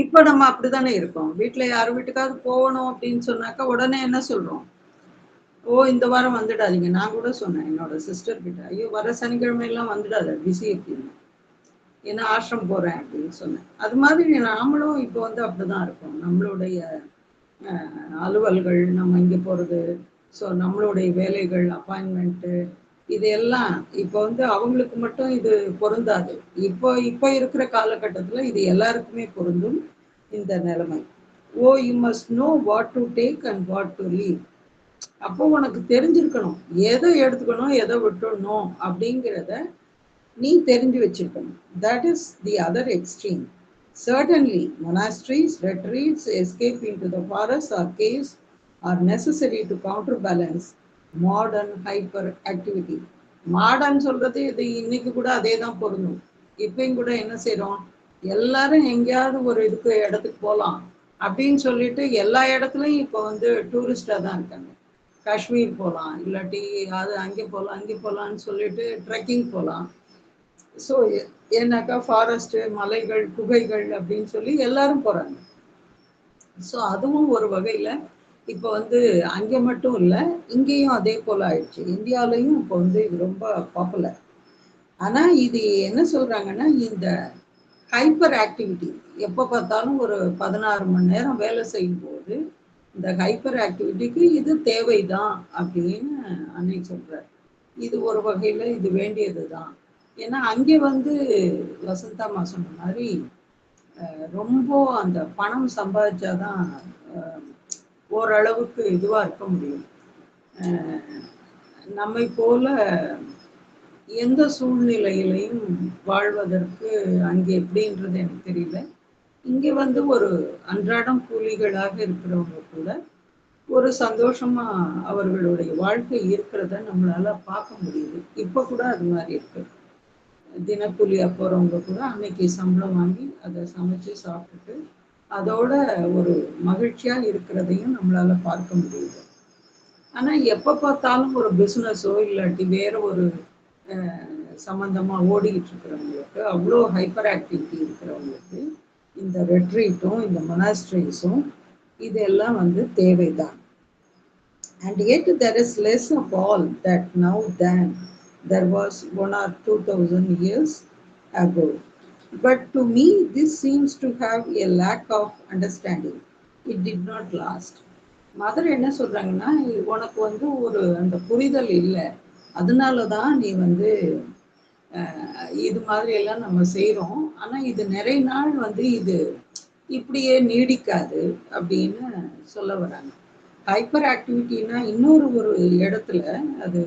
S1: இப்ப நம்ம அப்படித்தானே இருக்கோம். வீட்டுல யாரு வீட்டுக்காவது போகணும் அப்படின்னு சொன்னாக்கா உடனே என்ன சொல்றோம்? ஓ, இந்த வாரம் வந்துடாதீங்க. நான் கூட சொன்னேன் என்னோட சிஸ்டர் கிட்ட, ஐயோ வர சனிக்கிழமை எல்லாம் வந்துடாத, பிஸி அப்படின்னு. ஏன்னா ஆசிரம் போறேன் அப்படின்னு சொன்னேன். அது மாதிரி நாமளும் இப்போ அப்படிதான் இருக்கோம். நம்மளுடைய அலுவல்கள், நம்ம இங்க போறது, ஸோ நம்மளுடைய வேலைகள், அப்பாயின்மெண்ட்டு, இதெல்லாம் இப்போ அவங்களுக்கு மட்டும் இது பொருந்தாது. இப்போ இருக்கிற காலகட்டத்துல இது எல்லாருக்குமே பொருந்தும் இந்த நிலைமை. Oh, you must know what to take and what to leave. அப்போ உனக்கு தெரிஞ்சிருக்கணும் எதை எடுத்துக்கணும், எதை விட்டுடணும் அப்படிங்கிறத நீ தெரிஞ்சு வச்சிருக்கணும். That is the other extreme. Certainly, monasteries, retreats, escape into the forest or caves are necessary to counterbalance modern hyperactivity. Modern சொல்றது இது இன்னைக்கு கூட அதே தான் பொருந்தும். இப்பயும் கூட என்ன செய்யறோம், எல்லாரும் எங்கேயாவது ஒரு இடத்துக்கு போகலாம் அப்படின்னு சொல்லிட்டு எல்லா இடத்துலையும் இப்போ டூரிஸ்டா தான் இருக்காங்க. காஷ்மீர் போகலாம், இல்லாட்டி அது அங்கே போகலாம், அங்கே போகலான்னு சொல்லிட்டு ட்ரெக்கிங் போகலாம். ஸோ ஏன்னாக்கா ஃபாரஸ்ட்டு, மலைகள், குகைகள் அப்படின்னு சொல்லி எல்லாரும் போகிறாங்க. ஸோ அதுவும் ஒரு வகையில் இப்போ அங்கே மட்டும் இல்லை, இங்கேயும் அதே போல் ஆயிடுச்சு. இந்தியாவிலையும் இப்போ இது ரொம்ப பாப்புலர். ஆனால் இது என்ன சொல்கிறாங்கன்னா, இந்த ஹைப்பர் ஆக்டிவிட்டி, எப்போ பார்த்தாலும் ஒரு 16 மணி நேரம் வேலை செய்யும்போது இந்த ஹைப்பர் ஆக்டிவிட்டிக்கு இது தேவைதான் அப்படின்னு அன்னை சொல்கிறார். இது ஒரு வகையில் இது வேண்டியது தான். ஏன்னா அங்கே வசந்தாமா சொன்ன மாதிரி ரொம்ப அந்த பணம் சம்பாதிச்சாதான் ஓரளவுக்கு இதுவா இருக்க முடியும். நம்மை போல எந்த சூழ்நிலையிலையும் வாழ்வதற்கு அங்கே எப்படின்றது எனக்கு தெரியல. இங்கே ஒரு அன்றாடம் கூலிகளாக இருக்கிறவங்க கூட ஒரு சந்தோஷமா அவர்களுடைய வாழ்க்கை இருக்கிறத நம்மளால பார்க்க முடியுது. இப்ப கூட அது மாதிரி இருக்கு. தினக்கூலியா போறவங்க கூட அன்னைக்கு சம்பளம் வாங்கி அதை சமைச்சு சாப்பிட்டுட்டு அதோட ஒரு மகிழ்ச்சியா இருக்கிறதையும் நம்மளால பார்க்க முடியுது. ஆனா எப்ப பார்த்தாலும் ஒரு பிசினஸோ இல்லாட்டி வேற ஒரு சம்பந்தமா ஓடிக்கிட்டு இருக்கிறவங்களுக்கு, அவ்வளோ ஹைப்பர் ஆக்டிவிட்டி இருக்கிறவங்களுக்கு இந்த ரெட்ரீட்டும் இந்த மொனாஸ்ட்ரீஸும் இதெல்லாம் தேவைதான். And yet there is less of all that now than there was 1 or 2,000 years ago. But to me, this seems to have a lack of understanding. It did not last. Mother என்ன சொல்றாங்கன்னா, உனக்கு ஒரு அந்த புரிதல் இல்லை, அதனால தான் நீ இது மாதிரி எல்லாம் நம்ம செய்கிறோம். ஆனால் இது நிறைய நாள் இது இப்படியே நீடிக்காது அப்படின்னு சொல்ல வராங்க. ஹைப்பர் ஆக்டிவிட்டின்னா இன்னொரு ஒரு இடத்துல அது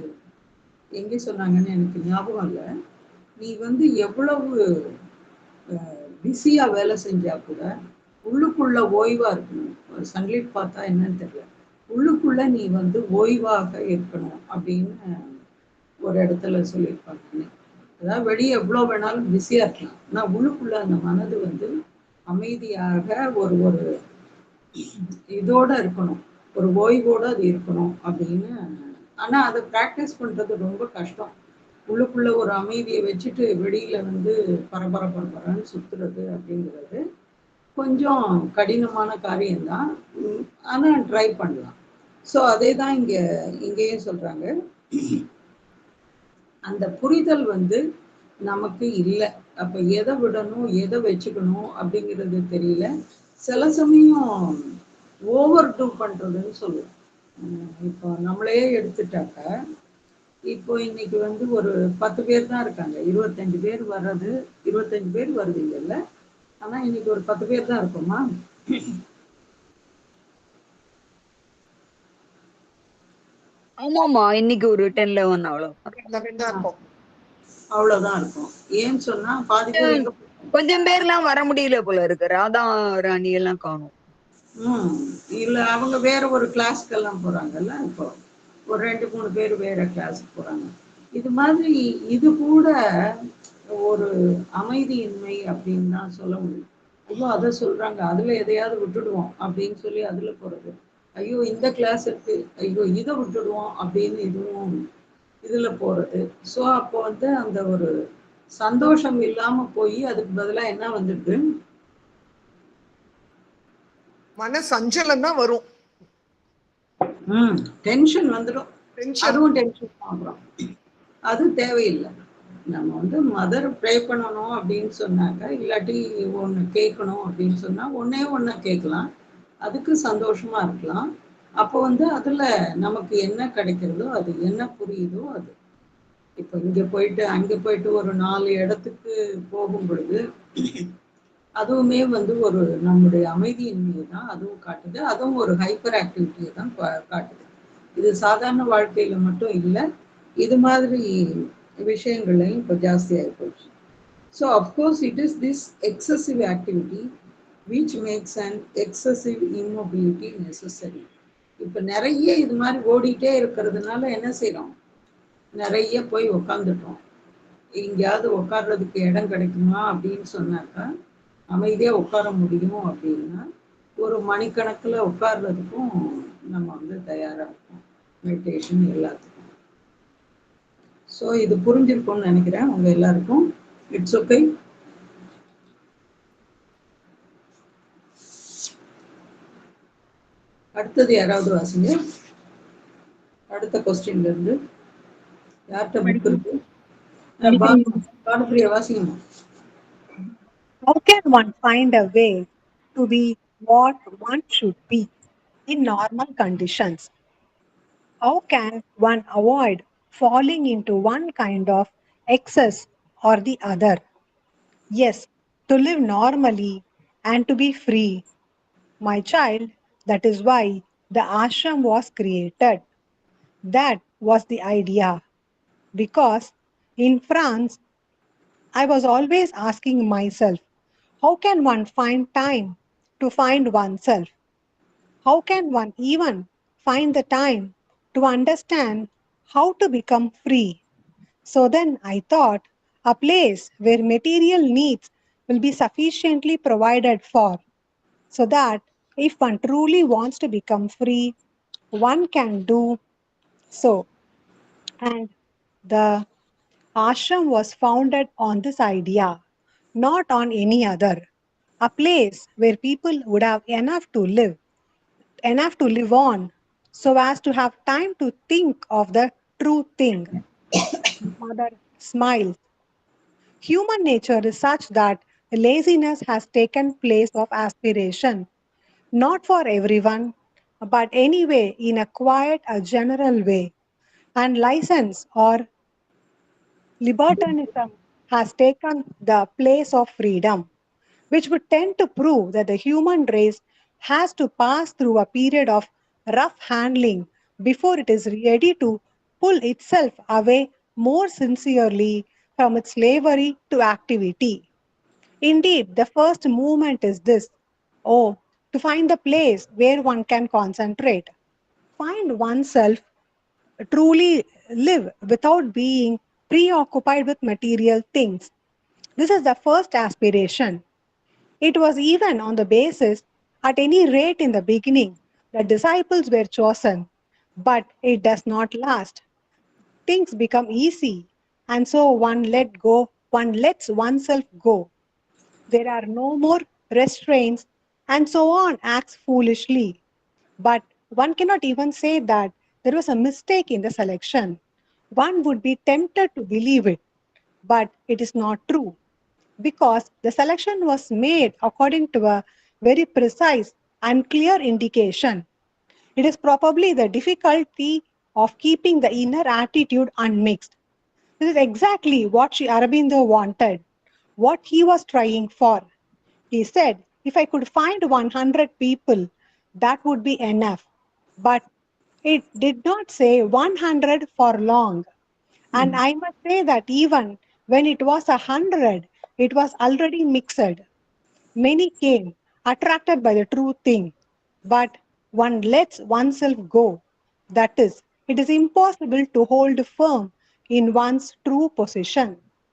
S1: எங்கே சொன்னாங்கன்னு எனக்கு ஞாபகம் இல்லை. நீ எவ்வளவு பிஸியாக வேலை செஞ்சா கூட உள்ளுக்குள்ள ஓய்வாக இருக்கணும். சன்லைட் பார்த்தா என்னன்னு தெரியல, உள்ளுக்குள்ள நீ ஓய்வாக இருக்கணும் அப்படின்னு ஒரு இடத்துல சொல்லியிருப்பாங்க. அதாவது வெளியே எவ்வளோ வேணாலும் பிஸியாக இருக்கலாம், ஆனால் உள்ளுக்குள்ள அந்த மனது அமைதியாக ஒரு ஒரு இதோட இருக்கணும், ஒரு ஓய்வோடு அது இருக்கணும் அப்படின்னு. ஆனால் அதை ப்ராக்டிஸ் பண்ணுறது ரொம்ப கஷ்டம். உள்ளுக்குள்ள ஒரு அமைதியை வச்சுட்டு வெளியில பரபரன்னு சுற்றுறது அப்படிங்கிறது கொஞ்சம் கடினமான காரியம்தான். ஆனால் ட்ரை பண்ணலாம். ஸோ அதே தான் இங்கேயும் சொல்கிறாங்க. அந்த புரிதல் நமக்கு இல்லை. அப்போ எதை விடணும், எதை வச்சுக்கணும் அப்படிங்கிறது தெரியல. சில சமயம் ஓவர் டூ பண்ணுறதுன்னு சொல்லுவோம். இப்போ நம்மளே எடுத்துட்டாக்க, இப்போ இன்னைக்கு வந்து ஒரு 10 பேர் தான் இருக்காங்க. 25 பேர் வர்றது 25 பேர் வருது இல்ல. ஆனா இன்னைக்கு ஒரு 10 பேர் தான் இருக்கோமா?
S2: ஆமாமா, இன்னைக்கு ஒரு 10, 11 அவ்வளவு.
S1: அவ்வளவுதான் இருக்கும். ஏன்னு சொன்னா பாதி பேர் எங்க
S2: கொஞ்சம் பேர்லாம் வர முடியல போல இருக்கு. ராதா ராணி எல்லாம் காணும்.
S1: இல்ல அவங்க வேற ஒரு கிளாஸ்க்கெல்லாம் போறாங்கல்ல. இப்போ ஒரு 2-3 பேர் வேற கிளாஸுக்கு போறாங்க. இது மாதிரி இது கூட ஒரு அமைதியின்மை அப்படின்னு தான் சொல்ல முடியும். ஐயோ அதை சொல்றாங்க, அதுல எதையாவது விட்டுடுவோம் அப்படின்னு சொல்லி அதுல போறது. ஐயோ இந்த கிளாஸ் இருக்கு, ஐயோ இதை விட்டுடுவோம் அப்படின்னு இதுவும் இதுல போறது. ஸோ அப்போ வந்து அந்த ஒரு சந்தோஷம் இல்லாம போய் அதுக்கு பதிலா என்ன வந்துட்டு
S4: மன சஞ்சலம் தான் வரும்.
S1: டென்ஷன் வந்துடும். அதுவும் டென்ஷன் ஆகுறோம். அது தேவையில்லை. நம்ம வந்து மதர் ப்ரே பண்ணணும் அப்படின்னு சொன்னாக்க, இல்லாட்டி ஒன்று கேட்கணும் அப்படின்னு சொன்னா ஒண்ணு கேட்கலாம். அதுக்கு சந்தோஷமா இருக்கலாம். அப்போ வந்து அதுல நமக்கு என்ன கிடைக்கிறதோ, அது என்ன புரியுதோ அது. இப்போ இங்க போயிட்டு அங்க போயிட்டு ஒரு 4 இடத்துக்கு போகும் பொழுது அதுவுமே வந்து ஒரு நம்முடைய அமைதியின்மையை தான் அதுவும் காட்டுது. அதுவும் ஒரு ஹைப்பர் ஆக்டிவிட்டியை தான் காட்டுது. இது சாதாரண வாழ்க்கையில மட்டும் இல்லை, இது மாதிரி விஷயங்கள்லையும் இப்போ ஜாஸ்தியாகி போச்சு. So of course it is this excessive activity which makes and excessive immobility necessary. இப்போ நிறைய இது மாதிரி ஓடிட்டே இருக்கிறதுனால என்ன செய்யறோம், நிறைய போய் உக்காந்துட்டோம். எங்கேயாவது உட்கார்றதுக்கு இடம் கிடைக்குமா அப்படின்னு சொன்னாக்கா, அமைதியா உட்கார முடியும் அப்படின்னா ஒரு மணிக்கணக்கில் உட்கார்றதுக்கும் நம்ம வந்து தயாரா இருக்கோம், மெடிடேஷன் எல்லாத்துக்கும். ஸோ இது புரிஞ்சிருக்கும்னு நினைக்கிறேன் உங்க எல்லாருக்கும். It's okay. அடுத்தது யாராவது வாசிங்க. அடுத்த கொஸ்டின்ல இருந்து யார்கிட்ட புக் இருக்கு? பானுப்பிரியா வாசிங்க.
S5: How can one find a way to be what one should be in normal conditions? How can one avoid falling into one kind of excess or the other? Yes, to live normally and to be free. My child, that is why the ashram was created. That was the idea. Because in France, I was always asking myself, how can one find time to find oneself? How can one even find the time to understand how to become free? So then I thought a place where material needs will be sufficiently provided for, so that if one truly wants to become free, one can do so. And the ashram was founded on this idea, not on any other. A place where people would have enough to live on, so as to have time to think of the true thing. Mother smiled. Human nature is such that laziness has taken place of aspiration, not for everyone, but anyway in a quiet, a general way. And license or libertinism has taken the place of freedom, which would tend to prove that the human race has to pass through a period of rough handling before it is ready to pull itself away more sincerely from its slavery to activity. Indeed, the first movement is this: oh, to find the place where one can concentrate, find oneself, truly live without being preoccupied with material things. This is the first aspiration. It was even on the basis, at any rate in the beginning, the disciples were chosen, but it does not last. Things become easy, and so one lets oneself go. There are no more restraints, and so on acts foolishly. But one cannot even say that there was a mistake in the selection. One would be tempted to believe it, but it is not true, because the selection was made according to a very precise and clear indication. It is probably the difficulty of keeping the inner attitude unmixed. This is exactly what Sri Aurobindo wanted, what he was trying for. He said, if I could find 100 people, that would be enough. But it did not say 100 for long. And I must say that even when it was 100, it was already mixed. Many came, attracted by the true thing, but one lets oneself go. That is, it is impossible to hold firm in one's true position.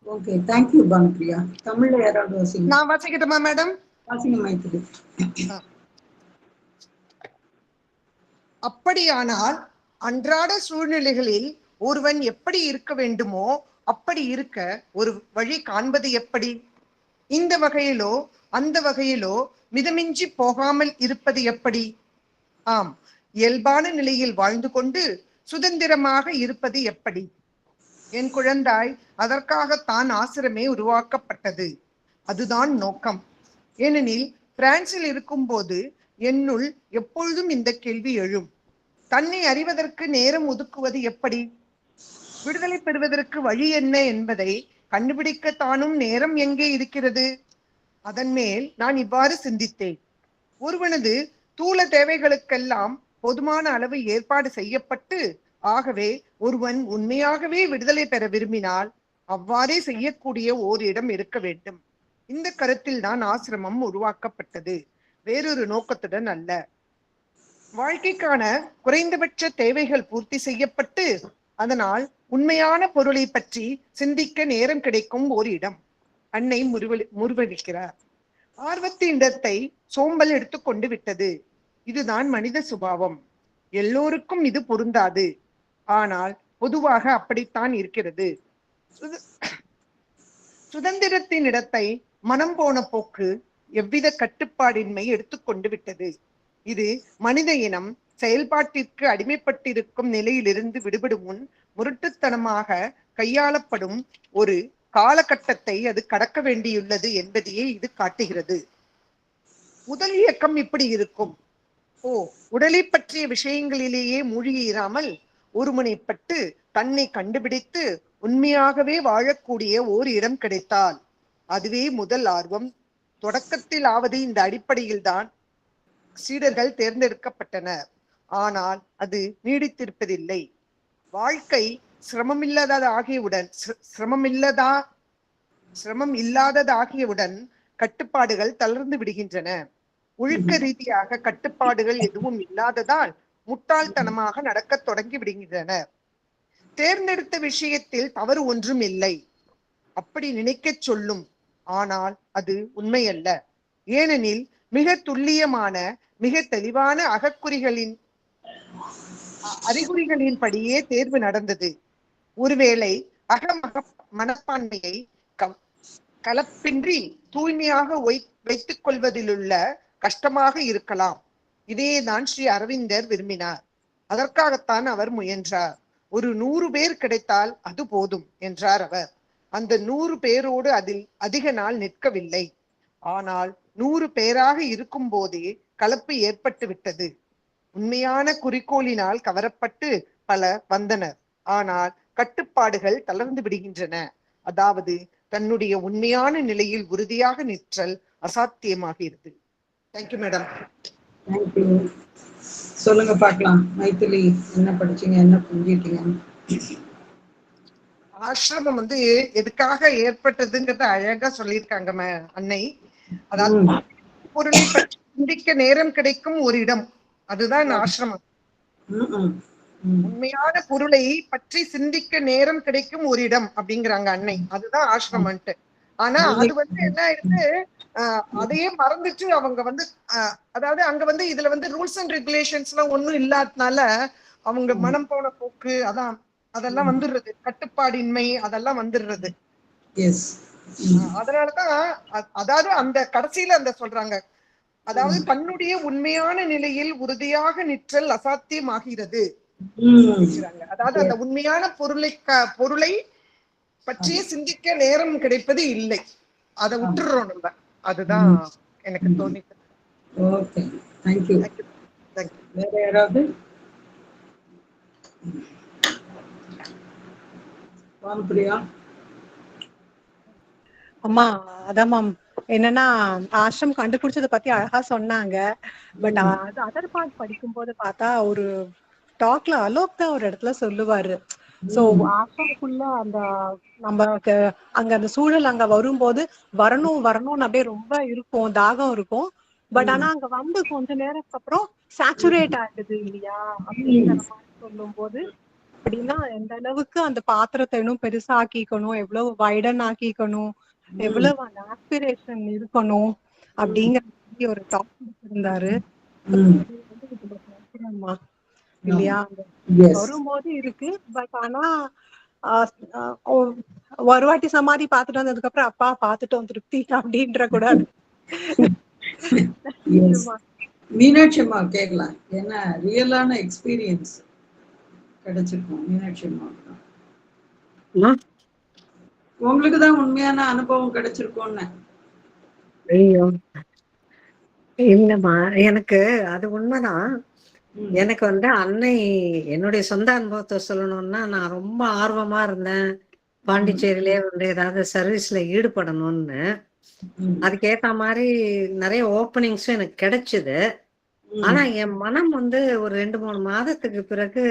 S1: Okay, thank you Bhanupriya. தமிழ்ல யாராவது வாசிங்க.
S4: நான் வாசிக்கட்டுமா madam?
S1: வாசிங்க மைத்திலி.
S4: அப்படியானால் அன்றாட சூழ்நிலைகளில் ஒருவன் எப்படி இருக்க வேண்டுமோ அப்படி இருக்க ஒரு வழி காண்பது எப்படி? இந்த வகையிலோ அந்த வகையிலோ மிதமின்றி போகாமல் இருப்பது எப்படி? ஆம், இயல்பான நிலையில் வாழ்ந்து கொண்டு சுதந்திரமாக இருப்பது எப்படி? என் குழந்தாய், அதற்காகத்தான் ஆசிரமே உருவாக்கப்பட்டது. அதுதான் நோக்கம். ஏனெனில் பிரான்சில் இருக்கும் போது என்னுள் எப்பொழுதும் இந்த கேள்வி எழும். தன்னை அறிவதற்கு நேரம் ஒதுக்குவது எப்படி? விடுதலை பெறுவதற்கு வழி என்ன என்பதை கண்டுபிடிக்கத்தானும் நேரம் எங்கே இருக்கிறது? அதன் மேல் நான் இவ்வாறு சிந்தித்தேன். ஒருவனது தூள தேவைகளுக்கெல்லாம் போதுமான அளவு ஏற்பாடு செய்யப்பட்டு, ஆகவே ஒருவன் உண்மையாகவே விடுதலை பெற விரும்பினால் அவ்வாறே செய்யக்கூடிய ஓர் இடம் இருக்க வேண்டும். இந்த கருத்தில் தான் ஆசிரமம் உருவாக்கப்பட்டது, வேறொரு நோக்கத்துடன் அல்ல. வாழ்க்கைக்கான குறைந்தபட்ச தேவைகள் பூர்த்தி செய்யப்பட்டு, அதனால் உண்மையான பொருளை பற்றி சிந்திக்க நேரம் கிடைக்கும் ஓர் இடம். அன்னை முருவளிக்கிறார். ஆர்வத்தின் இடத்தை சோம்பல் எடுத்துக்கொண்டு விட்டது. இதுதான் மனித சுபாவம். எல்லோருக்கும் இது பொருந்தாது, ஆனால் பொதுவாக அப்படித்தான் இருக்கிறது. சுதந்திரத்தின் இடத்தை மனம் போன போக்கு எவ்வித கட்டுப்பாடின்மை எடுத்துக்கொண்டு விட்டது. இது மனித இனம் செயல்பாட்டிற்கு அடிமைப்பட்டிருக்கும் நிலையிலிருந்து விடுபடும் முன் முரட்டுத்தனமாக கையாளப்படும் ஒரு காலகட்டத்தை அது கடக்க வேண்டியுள்ளது என்பதையே இது காட்டுகிறது. முதல் இயக்கம் இப்படி இருக்கும். உடலை பற்றிய விஷயங்களிலேயே மூழ்கியிராமல் ஒருமுனைப்பட்டு தன்னை கண்டுபிடித்து உண்மையாகவே வாழக்கூடிய ஓர் இடம் கிடைத்தால் அதுவே முதல் ஆர்வம். தொடக்கத்தில் ஆவது இந்த அடிப்படையில் தான் சீடர்கள் தேர்ந்தெடுக்கப்பட்டனர். ஆனால் அது நீடித்திருப்பதில்லை. வாழ்க்கை சிரமம் இல்லாததாகியவுடன் கட்டுப்பாடுகள் தளர்ந்து விடுகின்றன. ஒழுக்க ரீதியாக கட்டுப்பாடுகள் எதுவும் இல்லாததால் முட்டாள்தனமாக நடக்க தொடங்கி விடுகின்றன. தேர்ந்தெடுத்த விஷயத்தில் தவறு ஒன்றும் இல்லை, அப்படி நினைக்க சொல்லும். ஆனால் அது உண்மையல்ல. ஏனெனில் மிக துல்லியமான மிக தெளிவான அறிகுறிகளின் படியே தேர்வு நடந்தது. ஒருவேளை மனப்பான்மையை கலப்பின்றி தூய்மையாக வைத்துக் கொள்வதிலுள்ள கஷ்டமாக இருக்கலாம். இதேதான் ஸ்ரீ அரவிந்தர் விரும்பினார். அதற்காகத்தான் அவர் முயன்றார். ஒரு 100 பேர் கிடைத்தால் அது போதும் என்றார் அவர். அந்த 100 பேரோடு அதில் அதிக நாள் நிற்கவில்லை. ஆனால் 100 பேராக இருக்கும் போதே கலப்பு ஏற்பட்டு விட்டது. உண்மையான குறிக்கோளினால் கவரப்பட்டு பலர் வந்தனர். ஆனால் கட்டுப்பாடுகள் தளர்ந்து விடுகின்றன. அதாவது தன்னுடைய உண்மையான நிலையில் உறுதியாக நிற்றல் அசாத்தியமாகிறது. Thank you madam.
S1: தேங்க்யூ. சொல்லுங்க பார்க்கலாம். மைத்திலி, என்ன படிச்சீங்க, என்ன புரிஞ்சுட்டீங்க?
S4: ஆசிரமம் எதுக்காக ஏற்பட்டதுங்கிறத அழகா சொல்லியிருக்காங்க அன்னை. அதாவது பொருளை பற்றி சிந்திக்க நேரம் கிடைக்கும் ஒரு இடம், அதுதான் ஆசிரமம். உண்மையான பொருளை பற்றி சிந்திக்க நேரம் கிடைக்கும் ஒரு இடம் அப்படிங்கிறாங்க அன்னை. அதுதான் ஆசிரமன்ட்டு. ஆனா அது என்ன ஆயிடுது, அதையே மறந்துட்டு அவங்க அதாவது அங்க இதுல ரூல்ஸ் அண்ட் ரெகுலேஷன்ஸ் எல்லாம் ஒண்ணும் இல்லாதனால அவங்க மனம் போன போக்கு அதெல்லாம் வந்துடுறது, கட்டுப்பாடின்மை அதெல்லாம் வந்துடுறது. அதனாலதான் அதாவது அந்த கடைசியில சொல்றாங்க, அதாவது தன்னுடைய உண்மையான நிலையில் உறுதியாக நிற்றல் அசாத்தியமாகிறது. அதாவது அந்த உண்மையான பொருளை பற்றிய சிந்திக்க நேரம் கிடைப்பது இல்லை, அதை விட்டுறோம் நம்ம. அதுதான் எனக்கு தோணிது.
S1: Okay, thank you. வேற யாராவது? பானுப்பிரியா?
S5: அம்மா அதான் மேம், என்னன்னா ஆசிரம் கண்டுபிடிச்சதை பத்தி அழகா சொன்னாங்க. பட் அது அதர் பார்ட் படிக்கும் போது பார்த்தா ஒரு டாக்ல அலோக் தான் ஒரு இடத்துல சொல்லுவாரு. சோ ஆசிரமுக்குள்ள அந்த நமக்கு அங்க அந்த சூழல் அங்க வரும்போது வரணும்னு அப்படியே ரொம்ப இருக்கும், தாகம் இருக்கும். பட் ஆனா அங்க வந்து கொஞ்ச நேரத்துக்கு அப்புறம் சேச்சுரேட் ஆயிடுது இல்லையா அப்படிங்கிற மாதிரி சொல்லும் போது, அப்படின்னா எந்த அளவுக்கு அந்த பாத்திரத்தை இன்னும் பெருசாக்கிக்கணும், எவ்வளவு வைடன் ஆக்கிக்கணும், எவ்வளவு அந்த ஆஸ்பிரேஷன் இருக்கணும் அப்படிங்கிற மாதிரி ஒரு டாபிக் இருந்தாரு. இல்லையா வரும்போது இருக்கு. பட் ஆனா ஒரு வாட்டி சமாதி பாத்துட்டு வந்ததுக்கு அப்புறம் அப்பா பாத்துட்டோம் திருப்தி அப்படின்ற கூடாது.
S1: மீனாட்சி அம்மா கேட்கலாம், என்ன ரியலான எக்ஸ்பீரியன்ஸ் கிடைச்சிருக்கும் மீனாட்சி அம்மாவுக்கு? உங்களுக்கு தான் உண்மையான அனுபவம் கிடைச்சிருக்கும்னு.
S3: ஐயோ இல்லம்மா, எனக்கு அது உண்மைதான். எனக்கு வந்து அன்னை என்னுடைய சொந்த அனுபவத்தை சொல்லணும்னா, நான் ரொம்ப ஆர்வமா இருந்தேன் பாண்டிச்சேரியிலே வந்து ஏதாவது சர்வீஸ்ல ஈடுபடணும்னு. அதுக்கேத்த மாதிரி நிறைய ஓப்பனிங்ஸும் எனக்கு கிடைச்சது. ஆனா என் மனம் வந்து ஒரு 2-3 மாதத்துக்கு பிறகு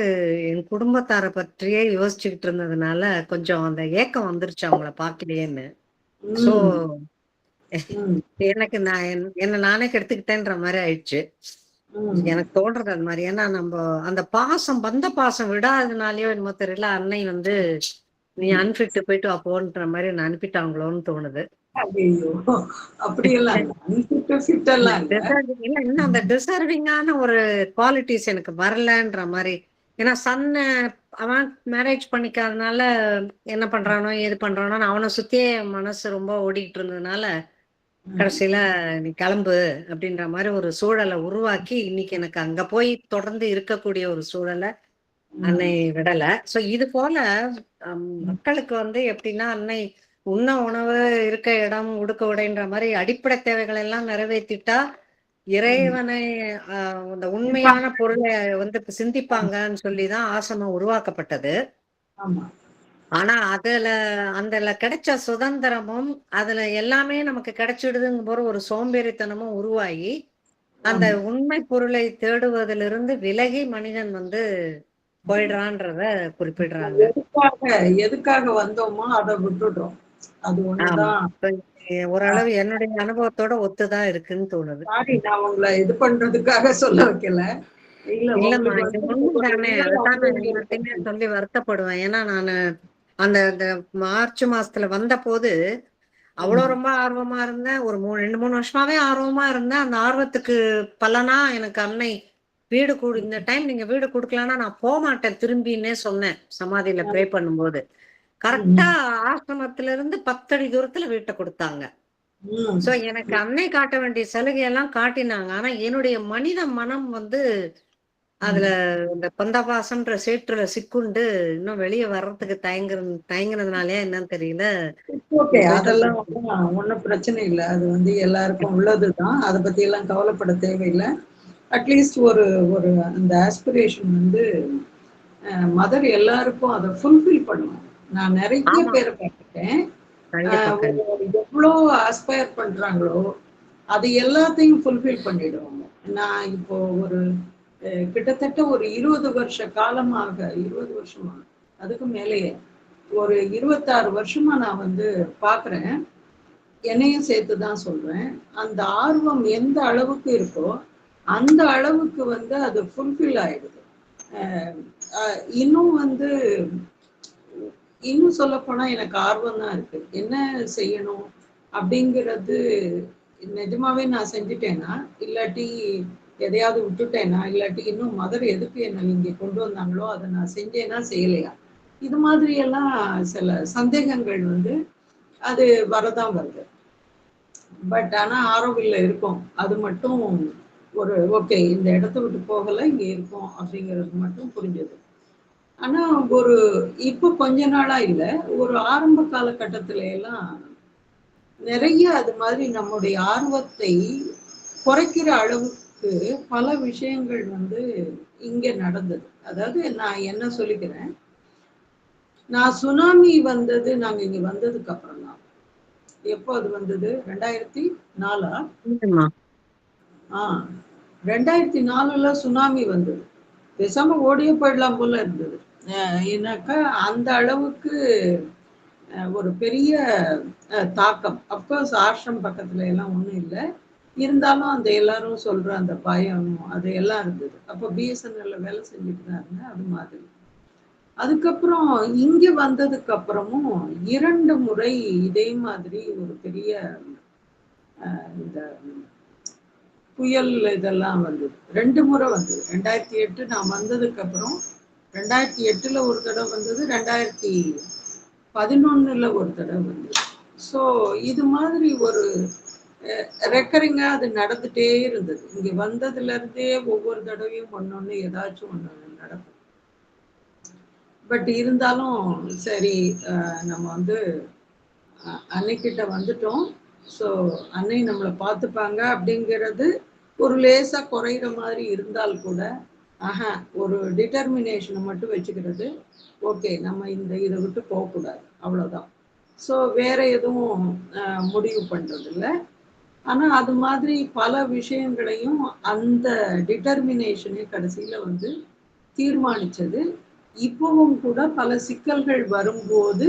S3: என் குடும்பத்தாரை பற்றியே யோசிச்சுக்கிட்டு இருந்ததுனால கொஞ்சம் அந்த ஏக்கம் வந்துருச்சு அவங்கள பாக்கலையேன்னு. சோ எனக்கு நான் என்ன நானே கெடுத்துக்கிட்டேன்ற மாதிரி ஆயிடுச்சு. எனக்கு தோன்றது அது மாதிரி. ஏன்னா நம்ம அந்த பாசம், பந்த பாசம் விடாததுனாலயோ என்னமோ தெரியல, அன்னை வந்து நீ அன்பிட் போயிட்டு வா போன்ற மாதிரி என்ன அனுப்பிட்டாங்களோன்னு தோணுது.
S1: அப்படியெல்லாம்
S3: இல்ல, இன்னும் அந்த டிசர்விங்கான ஒரு குவாலிட்டிஸ் எனக்கு வரலன்ற மாதிரி. ஏன்னா சன்ன அவன் மேரேஜ் பண்ணிக்காதனால என்ன பண்றானோ ஏது பண்றானோ அவனை சுத்தியே மனசு ரொம்ப ஓடிட்டு இருந்ததுனால கடைசியில நீ கிளம்பு அப்படின்ற மாதிரி ஒரு சூழலை உருவாக்கி இன்னைக்கு எனக்கு அங்க போய் தொடர்ந்து இருக்கக்கூடிய ஒரு சூழலை அன்னை விடல. சோ இது போல மக்களுக்கு வந்து எப்படின்னா, அன்னை உண்ண உணவு, இருக்க இடம், உடுக்க உடைன்ற மாதிரி அடிப்படை தேவைகள் எல்லாம் நிறைவேற்றிட்டா இறைவனை அந்த உண்மையான பொருளை வந்து சிந்திப்பாங்கன்னு சொல்லிதான் ஆசிரமம் உருவாக்கப்பட்டது. ஆனா அதுல கிடைச்ச சுதந்திரமும் அதுல எல்லாமே நமக்கு கிடைச்சிடுதுங்க போற ஒரு சோம்பேறித்தனமும் உருவாகி அந்த உண்மை பொருளை தேடுவதிலிருந்து விலகி மனிதன் வந்து போயிடுறான்றத குறிப்பிடுறாங்க.
S1: எதுக்காக வந்தோமோ அதை விட்டுடுறோம். அது ஒண்ணுதான்
S3: ஓரளவு என்னுடைய அனுபவத்தோட ஒத்துதான் இருக்குன்னு தோணுது.
S1: சாரி, நான் உங்களை இது பண்றதுக்காக சொல்ல வைக்கல.
S3: இல்லம்மா, இது ஒண்ணுதானே. அதுதான் நான் எல்லாத்தையுமே சொல்லி வருத்தப்படுவேன். ஏன்னா நானு அந்த மார்ச் மாசத்துல வந்த போது அவ்வளவு ரொம்ப ஆர்வமா இருந்தேன். ஒரு 2-3 வருஷமாவே ஆர்வமா இருந்தேன். அந்த ஆர்வத்துக்கு பலனா எனக்கு அன்னை வீடு இந்த டைம் நீங்க வீடு கொடுக்கலன்னா நான் போக மாட்டேன் திரும்பின்னே சொன்னேன் சமாதியில ப்ரே பண்ணும்போது. கரெக்டா ஆசிரமத்துல இருந்து 10 அடி தூரத்துல வீட்டை கொடுத்தாங்க. சோ எனக்கு அன்னை காட்ட வேண்டிய சலுகையெல்லாம் காட்டினாங்க. ஆனா என்னுடைய மனித மனம் வந்து அதுல இந்த பந்தபாசம்ன்ற சேற்றுல சிக்குண்டு இன்னும் வெளியே வர்றதுக்கு தயங்குறதுனாலயா என்னன்னு தெரியல.
S1: அதெல்லாம் ஒன்னும் பிரச்சனை இல்லை. அது வந்து எல்லாருக்கும் உள்ளதுதான். அதை பத்தி எல்லாம் கவலைப்பட தேவையில்லை. அட்லீஸ்ட் ஒரு அந்த ஆஸ்பிரேஷன் வந்து மதர் எல்லாருக்கும் அதை ஃபுல்ஃபில் பண்ணுவோம். நான் நிறைய பேரை பார்த்துட்டேன். எவ்வளோ ஆஸ்பயர் பண்றாங்களோ அது எல்லாத்தையும் ஃபுல்ஃபில் பண்ணிடுவாங்க. நான் இப்போ ஒரு கிட்டத்தட்ட ஒரு 20 வருஷ காலமாக, 20 வருஷமா அதுக்கு மேலேயே ஒரு 26 வருஷமா நான் வந்து பாக்குறேன். என்னையும் சேர்த்துதான் சொல்றேன். அந்த ஆர்வம் எந்த அளவுக்கு இருக்கோ அந்த அளவுக்கு வந்து அது ஃபுல்ஃபில் ஆயிடுது. இன்னும் வந்து இன்னும் சொல்ல போனா எனக்கு ஆர்வம் தான் இருக்கு. என்ன செய்யணும் அப்படிங்கிறது நிஜமாவே நான் செஞ்சுட்டேன்னா, இல்லாட்டி எதையாவது விட்டுட்டேனா, இல்லாட்டி இன்னும் மதர் எதுக்கு என்ன இங்கே கொண்டு வந்தாங்களோ அதை நான் செஞ்சேன்னா செய்யலையா, இது மாதிரி எல்லாம் சில சந்தேகங்கள் வந்து அது வரதான் வருது. பட் ஆனா ஆரோவில்ல இருக்கும். அது மட்டும் ஒரு ஓகே, இந்த இடத்த விட்டு போகல, இங்க இருக்கும் அப்படிங்கிறது மட்டும் புரிஞ்சது. ஆனா ஒரு இப்போ கொஞ்ச நாளா இல்ல, ஒரு ஆரம்ப காலகட்டத்தில எல்லாம் நிறைய அது மாதிரி நம்முடைய ஆர்வத்தை குறைக்கிற அளவுக்கு அளவுக்கு பல விஷயங்கள் வந்து இங்க நடந்தது. அதாவது நான் என்ன சொல்லிக்கிறேன், நான் சுனாமி வந்தது நாங்க இங்க வந்ததுக்கு அப்புறம் தான். எப்போ அது வந்தது? 2004.
S3: ஆமா.
S1: 2004ல சுனாமி வந்தது. பேசாம ஓடியே போயிடலாம் போல இருந்தது. ஏன்னாக்கா அந்த அளவுக்கு ஒரு பெரிய தாக்கம். அப்கோர்ஸ் ஆஷ்ரம் பக்கத்துல எல்லாம் ஒண்ணும் இல்லை. இருந்தாலும் அந்த எல்லாரும் சொல்ற அந்த பயம் அது எல்லாம் இருந்தது. அப்போ பிஎஸ்என்எல்ல வேலை செஞ்சுட்டு தான் இருந்தேன். அது மாதிரி. அதுக்கப்புறம் இங்க வந்ததுக்கு அப்புறமும் 2 முறை இதே மாதிரி ஒரு பெரிய இந்த புயல் இதெல்லாம் வந்தது. 2 முறை வந்தது. 2008 நான் வந்ததுக்கு அப்புறம் 2008ல ஒரு தடவை வந்தது, 2011ல ஒரு தடவை வந்தது. ஸோ இது மாதிரி ஒரு ரெக்கரிங்கா அது நடந்துட்டே இருந்தது. இங்க வந்ததுல இருந்தே ஒவ்வொரு தடவையும் ஒன்னொன்னு ஏதாச்சும் ஒண்ணு நடக்கும். பட் இருந்தாலும் சரி, நம்ம வந்து அன்னைக்கிட்ட வந்துட்டோம். ஸோ அன்னை நம்மளை பார்த்துப்பாங்க அப்படிங்கிறது ஒரு லேசா குறையிற மாதிரி இருந்தால் கூட ஒரு டிட்டர்மினேஷனை மட்டும் வச்சுக்கிறது. ஓகே, நம்ம இதை விட்டு போகக்கூடாது, அவ்வளோதான். ஸோ வேற எதுவும் முடிவு பண்றது இல்லை. ஆனா அது மாதிரி பல விஷயங்களையும் அந்த டிட்டர்மினேஷனே கடைசியில வந்து தீர்மானிச்சது. இப்பவும் கூட பல சிக்கல்கள் வரும்போது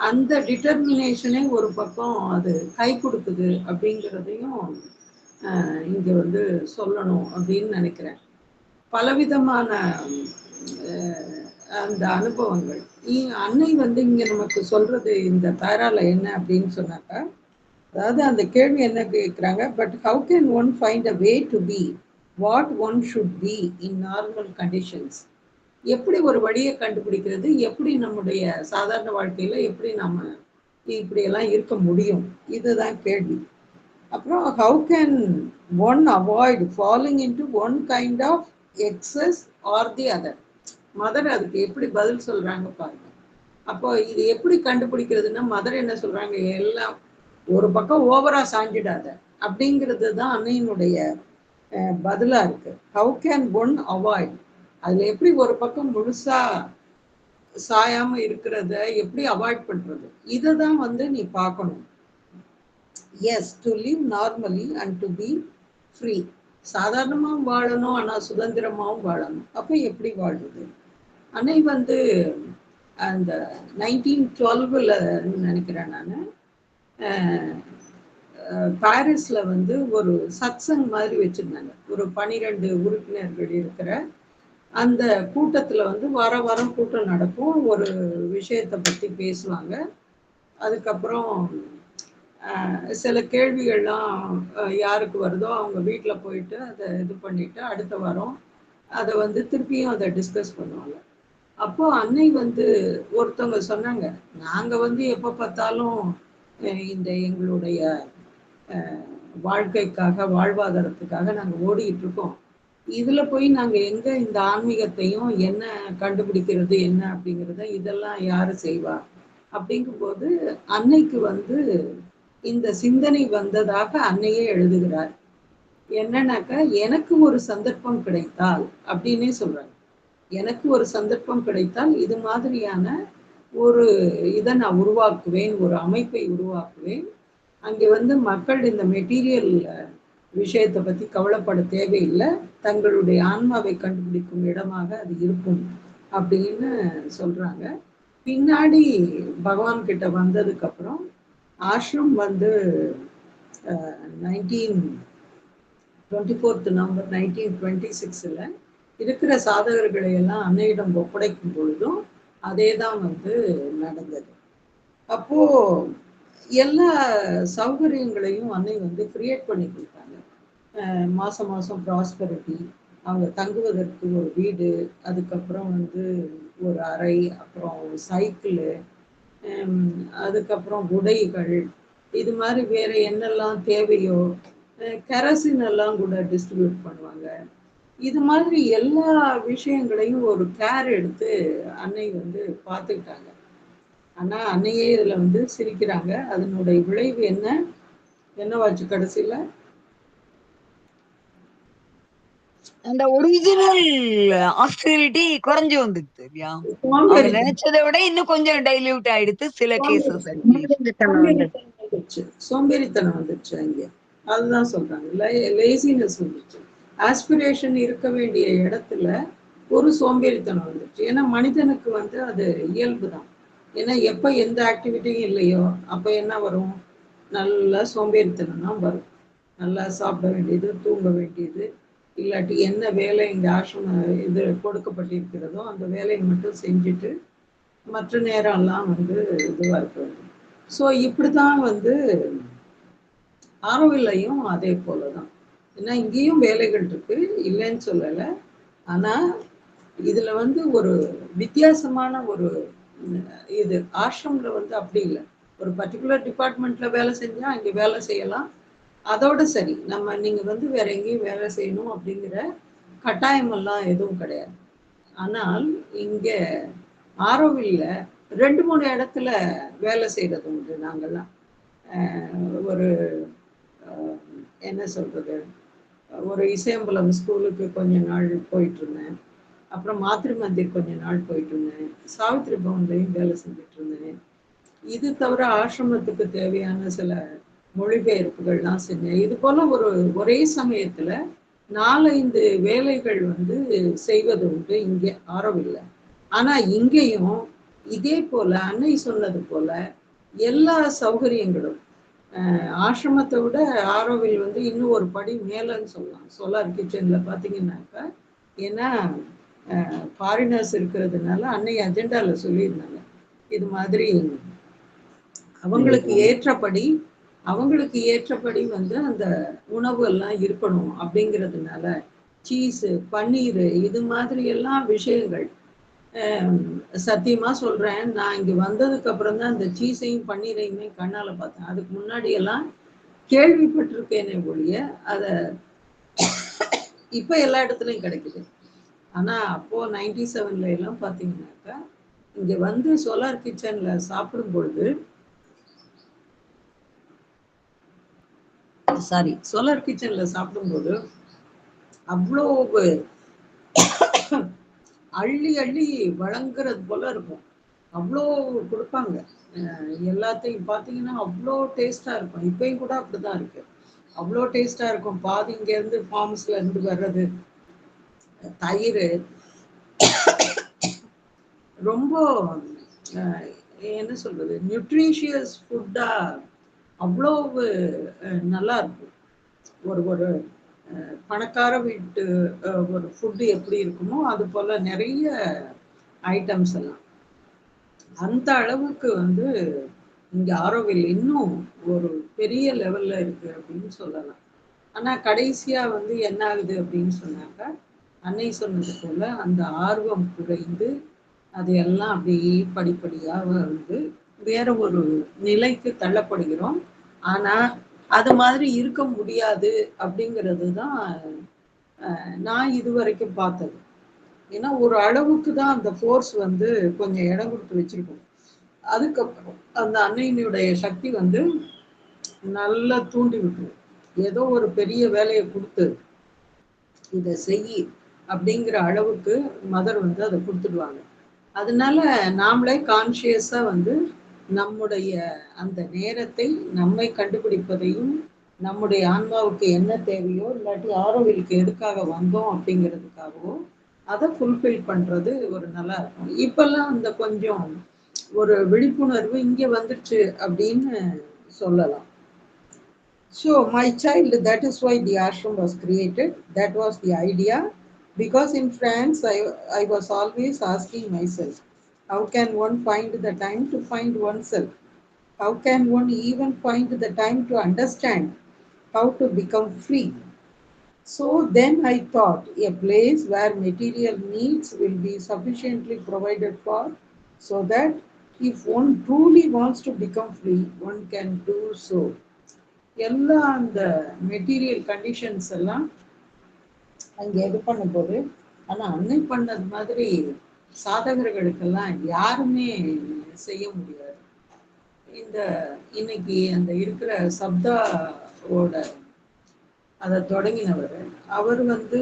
S1: அந்த டிட்டர்மினேஷனே ஒரு பக்கம் அது கை கொடுக்குது அப்படிங்கிறதையும் இங்க வந்து சொல்லணும் அப்படின்னு நினைக்கிறேன். பலவிதமான அந்த அனுபவங்கள் அன்னை வந்து இங்க நமக்கு சொல்றது இந்த பேரால என்ன அப்படின்னு சொன்னாக்கா, அதாவது அந்த கேள்வி என்ன கேட்குறாங்க, but how can one find a way to be what one should be in normal conditions. எப்படி ஒரு வழியை கண்டுபிடிக்கிறது, எப்படி நம்முடைய சாதாரண வாழ்க்கையில எப்படி நம்ம இப்படியெல்லாம் இருக்க முடியும், இதுதான் கேள்வி. அப்புறம் how can one avoid following into one kind of excess or the other. Mother அதுக்கு எப்படி பதில் சொல்றாங்க பாருங்க. அப்போ இது எப்படி கண்டுபிடிக்கிறதுன்னா, மதர் என்ன சொல்றாங்க, எல்லாம் ஒரு பக்கம் ஓவரா சாஞ்சிடாத அப்படிங்கிறது தான் அன்னையினுடைய பதிலா இருக்கு. ஹவு கேன் ஒன் அவாய்ட், அதுல எப்படி ஒரு பக்கம் முழுசா சாயாம இருக்கிறத எப்படி அவாய்ட் பண்றது, இதை தான் வந்து நீ பார்க்கணும். Yes, to live normally and to be free. சாதாரணமாகவும் வாழணும், ஆனா சுதந்திரமாகவும் வாழணும். அப்போ எப்படி வாழ்றது? அன்னை வந்து அந்த 1912ல நினைக்கிறேன் நான், பாரிஸ்ல வந்து ஒரு சத்சங் மாதிரி வச்சிருந்தாங்க. ஒரு 12 உறுப்பினர்கள் இருக்கிற அந்த கூட்டத்துல வந்து வாரம் கூட்டம் நடக்கும். ஒரு விஷயத்தை பத்தி பேசுவாங்க. அதுக்கப்புறம் சில கேள்விகள்லாம் யாருக்கு வருதோ அவங்க வீட்டில் போயிட்டு அதை இது பண்ணிட்டு அடுத்த வாரம் அதை வந்து திருப்பியும் அதை டிஸ்கஸ் பண்ணுவாங்க. அப்போ அன்னை வந்து ஒருத்தவங்க சொன்னாங்க, நாங்க வந்து எப்போ பார்த்தாலும் இந்த எங்களுடைய வாழ்க்கைக்காக வாழ்வாதாரத்துக்காக நாங்கள் ஓடிக்கிட்டு இருக்கோம். இதுல போய் நாங்க எங்க இந்த ஆன்மீகத்தையும் என்ன கண்டுபிடிக்கிறது என்ன அப்படிங்கிறத இதெல்லாம் யாரு செய்வா அப்படிங்கும்போது அன்னைக்கு வந்து இந்த சிந்தனை வந்ததாக அன்னையே எழுதுகிறார். என்னன்னாக்கா, எனக்கு ஒரு சந்தர்ப்பம் கிடைத்தால் அப்படின்னே சொல்றாங்க. எனக்கு ஒரு சந்தர்ப்பம் கிடைத்தால் இது மாதிரியான ஒரு இதை நான் உருவாக்குவேன், ஒரு அமைப்பை உருவாக்குவேன். அங்கே வந்து மக்கள் இந்த மெட்டீரியல் விஷயத்தை பத்தி கவலைப்பட தேவையில்லை, தங்களுடைய ஆன்மாவை கண்டுபிடிக்கும் இடமாக அது இருக்கும் அப்படின்னு சொல்றாங்க. பின்னாடி பகவான் கிட்ட வந்ததுக்கு அப்புறம் ஆஷ்ரம் வந்து 24 நவம்பர் 1926ல இருக்கிற சாதகர்களை எல்லாம் அன்னையிடம் ஒப்படைக்கும் பொழுதும் அதே தான் வந்து நடந்தது. அப்போ எல்லா சௌகரியங்களையும் அன்னை வந்து கிரியேட் பண்ணி கொடுத்தாங்க. மாசம் ப்ராஸ்பரிட்டி, அவங்க தங்குவதற்கு ஒரு வீடு, அதுக்கப்புறம் வந்து ஒரு அறை, அப்புறம் சைக்கிளு, அதுக்கப்புறம் உடைகள், இது மாதிரி வேற என்னெல்லாம் தேவையோ கெரசின் எல்லாம் கூட டிஸ்ட்ரிபியூட் பண்ணுவாங்க. இது மாதிரி எல்லா விஷயங்களையும் ஒரு கேர் எடுத்து அன்னை வந்து பார்த்துக்கிட்டாங்க. ஆனா அன்னையே இதுல வந்து சிரிக்கிறாங்க. அதனுடைய விளைவு என்னவாச்சு கடைசியில?
S2: அந்த ஒரிஜினல் ஆஸ்டிரிட்டி குறைஞ்சு வந்துடுது இல்லையா? அவங்க
S1: சோம்பேறித்தனம்
S2: நினைச்சதை விட இன்னும் கொஞ்சம் டைல்யூட் ஆயிடுத்து சில கேசஸ் அட்லீஸ்ட்.
S1: சோம்பேறித்தனம் வந்துருச்சு அங்கே. அதுதான் சொல்றாங்க, லேசினஸ் வந்துருச்சு. ஆஸ்பிரேஷன் இருக்க வேண்டிய இடத்துல ஒரு சோம்பேறித்தனம் வந்துருச்சு. ஏன்னா மனிதனுக்கு வந்து அது இயல்பு தான். ஏன்னா எப்ப எந்த ஆக்டிவிட்டியும் இல்லையோ அப்ப என்ன வரும்? நல்லா சோம்பேறித்தனம் தான் வரும். நல்லா சாப்பிட வேண்டியது, தூங்க வேண்டியது, இல்லாட்டி என்ன வேலை இங்க ஆசிரம இது கொடுக்கப்பட்டிருக்கிறதோ அந்த வேலையை மட்டும் செஞ்சுட்டு மற்ற நேரம்லாம் வந்து இதுவா இருக்க வேண்டும். ஸோ இப்படிதான் வந்து ஆரோவில்லையும் அதே போலதான். ஏன்னா இங்கேயும் வேலைகள் இருக்கு, இல்லைன்னு சொல்லலை. ஆனா இதுல வந்து ஒரு வித்தியாசமான ஒரு இது ஆசிரமத்துல வந்து அப்படி இல்லை. ஒரு பர்டிகுலர் டிபார்ட்மெண்ட்ல வேலை செஞ்சா அங்கே வேலை செய்யலாம், அதோட சரி. நீங்க வந்து வேற எங்கேயும் வேலை செய்யணும் அப்படிங்கிற கட்டாயமெல்லாம் எதுவும் கிடையாது. ஆனால் இங்க ஆரோவில்ல 2-3 இடத்துல வேலை செய்யறது உண்டு. நாங்கெல்லாம் ஒரு என்ன சொல்றது, ஒரு இசையம்பலம் ஸ்கூலுக்கு கொஞ்ச நாள் போயிட்டு இருந்தேன். அப்புறம் மாத்ரு மந்திர் கொஞ்ச நாள் போயிட்டு இருந்தேன். சாவித்ரி பவன்லையும் வேலை செஞ்சுட்டு இருந்தேன். இது தவிர ஆசிரமத்துக்கு தேவையான சில மொழிபெயர்ப்புகள்லாம் செஞ்சேன். இது போல ஒரே சமயத்துல 4-5 வேலைகள் வந்து செய்வது உண்டு இங்கே ஆரோவில்ல. ஆனா இங்கேயும் இதே போல அன்னை சொன்னது போல எல்லா சௌகரியங்களும் ஆசிரமத்தை விட ஆரோவில் வந்து இன்னும் ஒரு படி மேலன்னு சொல்லலாம். சோலார் கிச்சன்ல பாத்தீங்கன்னாக்கா, ஏன்னா ஃபாரினர்ஸ் இருக்கிறதுனால அன்னை அஜெண்டால சொல்லியிருந்தாங்க, இது மாதிரி அவங்களுக்கு ஏற்றபடி வந்து அந்த உணவு எல்லாம் இருக்கணும் அப்படிங்கிறதுனால சீஸ், பன்னீர், இது மாதிரி எல்லாம் விஷயங்கள். சத்தியமா சொல்றேன், நான் இங்க வந்ததுக்கு அப்புறம் தான் இந்த சீஸையும் பன்னீரையுமே கண்ணால பார்த்தேன். அதுக்கு முன்னாடி எல்லாம் கேள்விப்பட்டிருக்கேனே ஒழிய அத இப்ப எல்லா இடத்துலயும் கிடைக்குது. ஆனா அப்போ 97ல எல்லாம் பாத்தீங்கன்னாக்கா இங்க வந்து சோலார் கிச்சன்ல சாப்பிடும் பொழுது சோலார் கிச்சன்ல சாப்பிடும்போது அவ்வளோ அள்ளி அள்ளி வழங்குறது போல இருக்கும். அவ்வளோ கொடுப்பாங்க. எல்லாத்தையும் பார்த்தீங்கன்னா அவ்வளோ டேஸ்டா இருக்கும். இப்பயும் கூட அப்படிதான் இருக்கு. அவ்வளோ டேஸ்டா இருக்கும். பாதி இங்க இருந்து ஃபார்ம்ஸ்ல இருந்து வர்றது தயிர் ரொம்ப என்ன சொல்றது, நியூட்ரிஷியஸ் ஃபுட்டா அவ்வளோ நல்லா இருக்கும். ஒரு பணக்கார வீட்டு ஒரு ஃபுட்டு எப்படி இருக்குமோ அது போல நிறைய ஐட்டம்ஸ் எல்லாம். அந்த அளவுக்கு வந்து இங்க ஆரோவில் இன்னும் ஒரு பெரிய லெவல்ல இருக்கு அப்படின்னு சொல்லலாம். ஆனா கடைசியா வந்து என்ன ஆகுது அப்படின்னு சொன்னாக்கா, அன்னை சொன்னது போல அந்த ஆர்வம் குறைந்து அதையெல்லாம் அப்படியே படிப்படியா வந்து வேற ஒரு நிலைக்கு தள்ளப்படுகிறோம். ஆனா அது மாதிரி இருக்க முடியாது அப்படிங்கிறது தான் நான் இதுவரைக்கும் பார்த்தது. ஏன்னா ஒரு அளவுக்கு தான் அந்த ஃபோர்ஸ் வந்து கொஞ்சம் இடம் கொடுத்து வச்சிருக்கோம். அதுக்கப்புறம் அந்த அன்னையினுடைய சக்தி வந்து நல்லா தூண்டி விட்டுரும். ஏதோ ஒரு பெரிய வேலையை கொடுத்து இதை செய் அப்படிங்கிற அளவுக்கு மதர் வந்து அதை கொடுத்துடுவாங்க. அதனால நாமளே கான்சியஸா வந்து நம்முடைய அந்த நேரத்தை நம்மை கண்டுபிடிப்பதையும், நம்முடைய ஆன்மாவுக்கு என்ன தேவையோ இல்லாட்டி ஆரோவிலுக்கு எதுக்காக வந்தோம் அப்படிங்கிறதுக்காகவோ அதை ஃபுல்ஃபில் பண்றது ஒரு நல்லா இருக்கும். இப்பெல்லாம் அந்த கொஞ்சம் ஒரு விழிப்புணர்வு இங்க வந்துருச்சு அப்படின்னு சொல்லலாம். So my child, that is why the ashram was created. That was the idea. Because in France, I was always asking myself, how can one find the time to find oneself? How can one even find the time to understand how to become free? So then I thought, a place where material needs will be sufficiently provided for, so that if one truly wants to become free, one can do so. எல்லா அந்த material conditions எல்லாம் அங்கே இது பண்ணும்போது, ஆனால் அன்னை பண்ணது மாதிரி சாதகர்களுக்கெல்லாம் யாருமே செய்ய முடியாது. இன்னைக்கு அந்த இருக்கிற சப்தாவோட அதை தொடங்கினவர், அவர் வந்து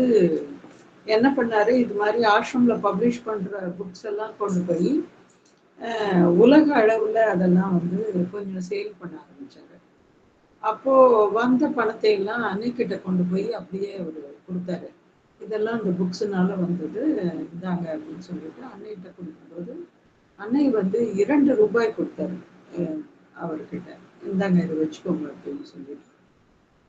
S1: என்ன பண்ணாரு, இது மாதிரி ஆஷ்ரம்ல பப்ளிஷ் பண்ற புக்ஸ் எல்லாம் கொண்டு போய் உலக அளவுல அதெல்லாம் வந்து கொஞ்சம் சேல் பண்ண ஆரம்பிச்சாரு. அப்போ வந்த பணத்தை எல்லாம் அன்னைக்கிட்ட கொண்டு போய் அப்படியே அவரு கொடுத்தாரு. இதெல்லாம் இந்த புக்ஸ்னால வந்தது, இந்தாங்க அப்படின்னு சொல்லிட்டு அன்னைகிட்ட கொடுக்கும்போது அன்னை வந்து 2 ரூபாய் கொடுத்தாரு அவர்கிட்ட. இந்தாங்க இதை வச்சுக்கோங்க அப்படின்னு சொல்லிட்டு.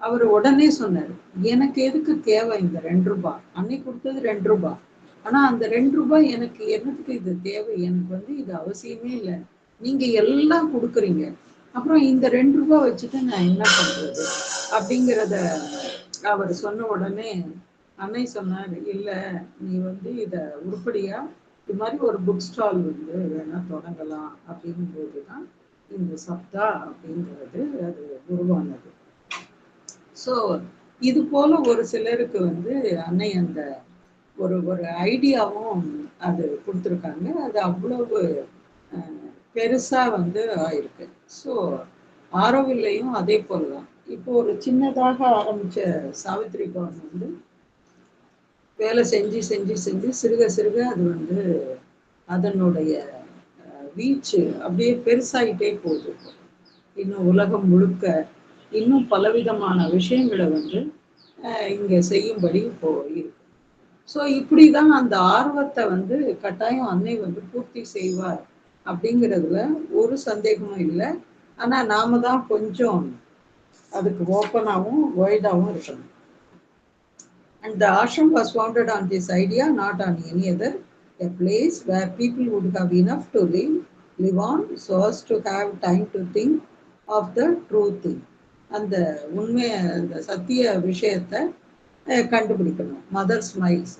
S1: அவர் உடனே சொன்னாரு, எனக்கு எதுக்கு தேவை இந்த 2 ரூபாய்? அன்னை கொடுத்தது 2 ரூபாய். ஆனா அந்த 2 ரூபாய் எனக்கு என்னத்துக்கு இது தேவை? எனக்கு வந்து இது அவசியமே இல்லை. நீங்க எல்லாம் கொடுக்குறீங்க, அப்புறம் இந்த 2 ரூபாய் வச்சுட்டு நான் என்ன பண்றது அப்படிங்கிறத அவர் சொன்ன உடனே அன்னை சொன்னார், இல்ல நீ வந்து இத உருப்படியா இது மாதிரி ஒரு புக் ஸ்டால் வந்து வேணா தொடங்கலாம் அப்படிங்கும் போதுதான் இந்த சப்தா அப்படிங்கிறது அது உருவானது. ஸோ இது போல ஒரு சிலருக்கு வந்து அன்னை அந்த ஒரு ஒரு ஐடியாவும் அது கொடுத்துருக்காங்க. அது அவ்வளவு பெருசா வந்து ஆயிருக்கு. ஸோ ஆரோவில்லையும் அதே போலதான். இப்போ ஒரு சின்னதாக ஆரம்பிச்ச சாவித்திரி பவன் வந்து வேலை செஞ்சு செஞ்சு செஞ்சு சிறுக சிறுக அது வந்து அதனுடைய வீச்சு அப்படியே பெருசாயிட்டே போகுது. இன்னும் உலகம் முழுக்க இன்னும் பலவிதமான விஷயங்களை வந்து இங்க செய்யும்படி இப்போ இருக்கு. ஸோ இப்படிதான் அந்த ஆர்வத்தை வந்து கட்டாயம் அன்னை வந்து பூர்த்தி செய்வார் அப்படிங்கிறதுல ஒரு சந்தேகமும் இல்லை. ஆனா நாம தான் கொஞ்சம் அதுக்கு ஓப்பனாகவும் வைடாகவும் இருக்கணும். And the ashram was founded on this idea, not on any other. A place where people would have enough to live on, so as to have time to think of the true thing. அந்த உண்மை அந்த சத்திய விஷயத்தை கண்டுபிடிக்கணும். Mother smiles,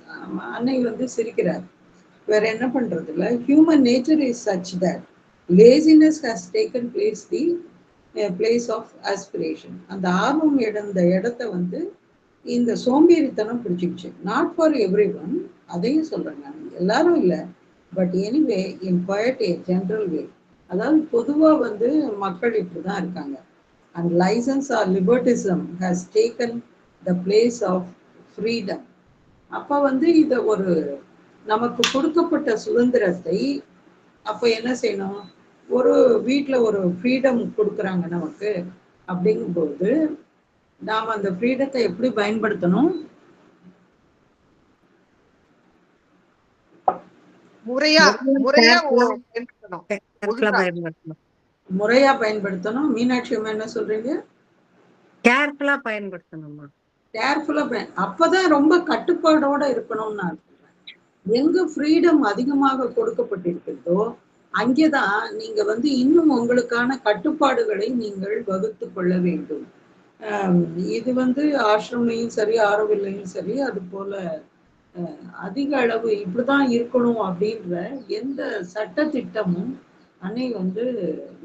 S1: அன்னை வந்து சிரிக்கிறார். வேற என்ன பண்றது இல்லை. Human nature is such that laziness has taken place the place of aspiration. அந்த ஆர்வம் இழந்த இடத்த வந்து இந்த சோம்பேறித்தனம் பிடிச்சிக்கிச்சு. நாட் ஃபார் எவ்ரி ஒன், அதையும் சொல்றேன் நான், எல்லாரும் இல்லை, but anyway in quite a general way. அதாவது பொதுவா வந்து மக்கள் இப்படிதான் இருக்காங்க. And license or libertinism has taken the place of freedom. அப்ப வந்து இத ஒரு நமக்கு கொடுக்கப்பட்ட சுதந்திரத்தை அப்ப என்ன செய்யணும்? ஒரு வீட்டுல ஒரு ஃப்ரீடம் கொடுக்குறாங்க நமக்கு அப்படிங்கும்போது நாம அந்த ஃப்ரீடத்தை எப்படி பயன்படுத்தணும்?
S4: முறையா
S1: பயன்படுத்தணும். மீனாட்சி அம்மா என்ன சொல்றீங்க?
S3: கேர்ஃபுல்லா பயன்படுத்தணும்.
S1: கேர்ஃபுல்லா அப்பதான் ரொம்ப கட்டுப்பாடோட இருக்கணும்னு நான் சொல்றேன். எங்க ஃப்ரீடம் அதிகமாக கொடுக்கப்பட்டிருக்கிறதோ அங்கேதான் நீங்க வந்து இன்னும் உங்களுக்கான கட்டுப்பாடுகளை நீங்கள் வகுத்து கொள்ள வேண்டும். இது வந்து ஆசிரமையும் சரி, ஆரோவில்லையும் சரி, அது போல அதிக அளவு இப்படிதான் இருக்கணும் அப்படின்ற எந்த சட்ட திட்டமும் அன்னை வந்து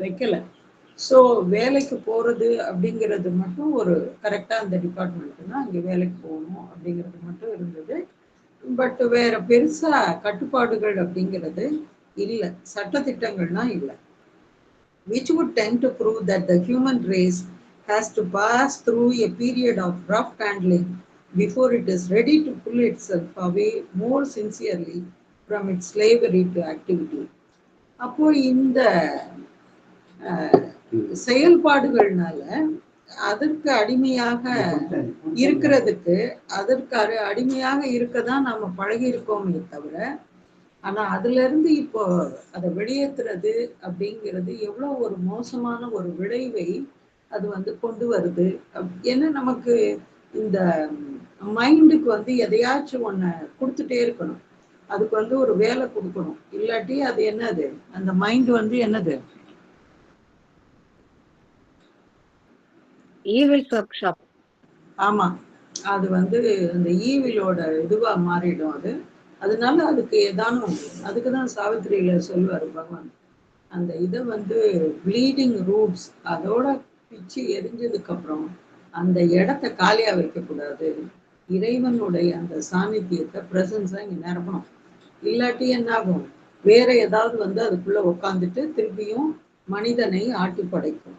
S1: வைக்கல. ஸோ வேலைக்கு போறது அப்படிங்கிறது மட்டும் ஒரு கரெக்டா அந்த டிபார்ட்மெண்ட் தான் அங்கே வேலைக்கு போகணும் அப்படிங்கிறது மட்டும் இருந்தது. பட் வேற பெருசா கட்டுப்பாடுகள் அப்படிங்கிறது இல்லை, சட்டத்திட்டங்கள்லாம் இல்லை. Which would tend to prove that the human race has to pass through a period of rough handling before it is ready to pull itself away more sincerely from its slavery to activity. அப்போ இந்த செயல்பாடுகள்னால அதற்கு அடிமையாக இருக்கிறதுக்கு, அதற்கு அடிமையாக இருக்கதான் நாம பழகி இருக்கோமே தவிர, ஆனா அதுல இருந்து இப்போ அதை வெளியேற்றுறது அப்படிங்கிறது எவ்வளவு ஒரு மோசமான ஒரு விளைவை அது வந்து கொண்டு வருது. ஏன்னா நமக்கு இந்த மைண்டுக்கு வந்து எதையாச்சும் ஒண்ணு கொடுத்துட்டே இருக்கணும். அதுக்கு வந்து ஒரு வேலை கொடுக்கணும். இல்லாட்டி அது என்னது, அந்த மைண்ட் வந்து என்னது,
S3: ஈவில் ஒர்க்ஷாப்.
S1: ஆமா, அது வந்து அந்த ஈவிலோட இதுவா மாறிடும் அது. அதனால அதுக்கு ஏதானும், அதுக்குதான் சாவித்திரியில சொல்லுவாரு பகவான், அந்த இதை வந்து ப்ளீடிங் ரூட்ஸ் அதோட பிச்சு எரிஞ்சதுக்கு அப்புறம் அந்த இடத்த காலியா வைக்கக்கூடாது. இறைவனுடைய அந்த சாநித்தியத்தை பிரசன்ஸா இங்க நிரப்பணும். இல்லாட்டி என்ன ஆகும், வேற ஏதாவது வந்து அதுக்குள்ள உட்காந்துட்டு திருப்பியும் மனிதனை ஆட்டி படைக்கும்.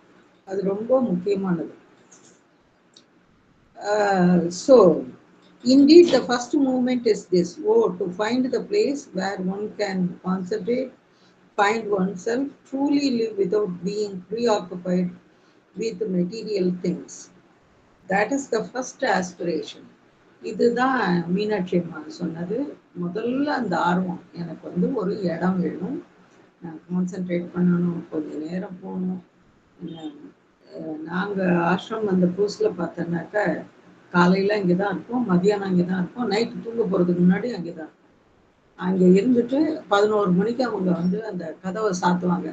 S1: அது ரொம்ப முக்கியமானது. So Indeed, the first movement is this: oh, to find the place where one can concentrate, find oneself, truly live without being preoccupied with material things. That is the first aspiration. இதுதான் மீனாட்சி அம்மா சொன்னது. முதல்ல அந்த ஆர்வம், எனக்கு வந்து ஒரு இடம் வேணும், நான் கான்சென்ட்ரேட் பண்ணணும், கொஞ்சம் நேரம் போகணும். நாங்கள் ஆசிரம் அந்த புதுசில் பார்த்தோன்னாக்கா காலையில் இங்கே தான் இருப்போம், மதியானம் அங்கே தான் இருப்போம், நைட்டு தூங்க போகிறதுக்கு முன்னாடி அங்கே தான் இருப்போம். அங்கே இருந்துட்டு 11 மணிக்கு அவங்க வந்து அந்த கதவை சாத்துவாங்க.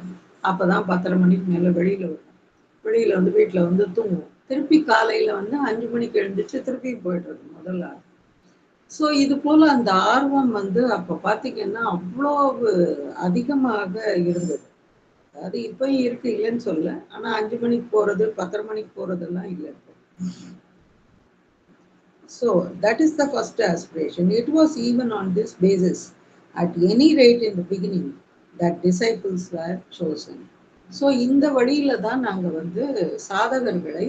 S1: அப்போ தான் 10:30 மணிக்கு மேலே வெளியில் வரும். வெளியில் வந்து வீட்டில் வந்து தூங்குவோம். திருப்பி காலையில் வந்து 5 மணிக்கு எழுந்துச்சு திருப்பி போய்டுறது முதல்ல. ஸோ இது போல் அந்த ஆர்வம் வந்து அப்போ பார்த்தீங்கன்னா அவ்வளோ அதிகமாக இருந்தது. அதாவது இப்பயும் இருக்கு, இல்லைன்னு சொல்ல. ஆனால் 5 மணிக்கு போகிறது 10:30 மணிக்கு போகிறதெல்லாம் இல்லை இப்போ. So that is the first aspiration. It was even on this basis, at any rate in the beginning, that disciples were chosen. So இந்த வழியில தான் நாங்கள் வந்து சாதகர்களை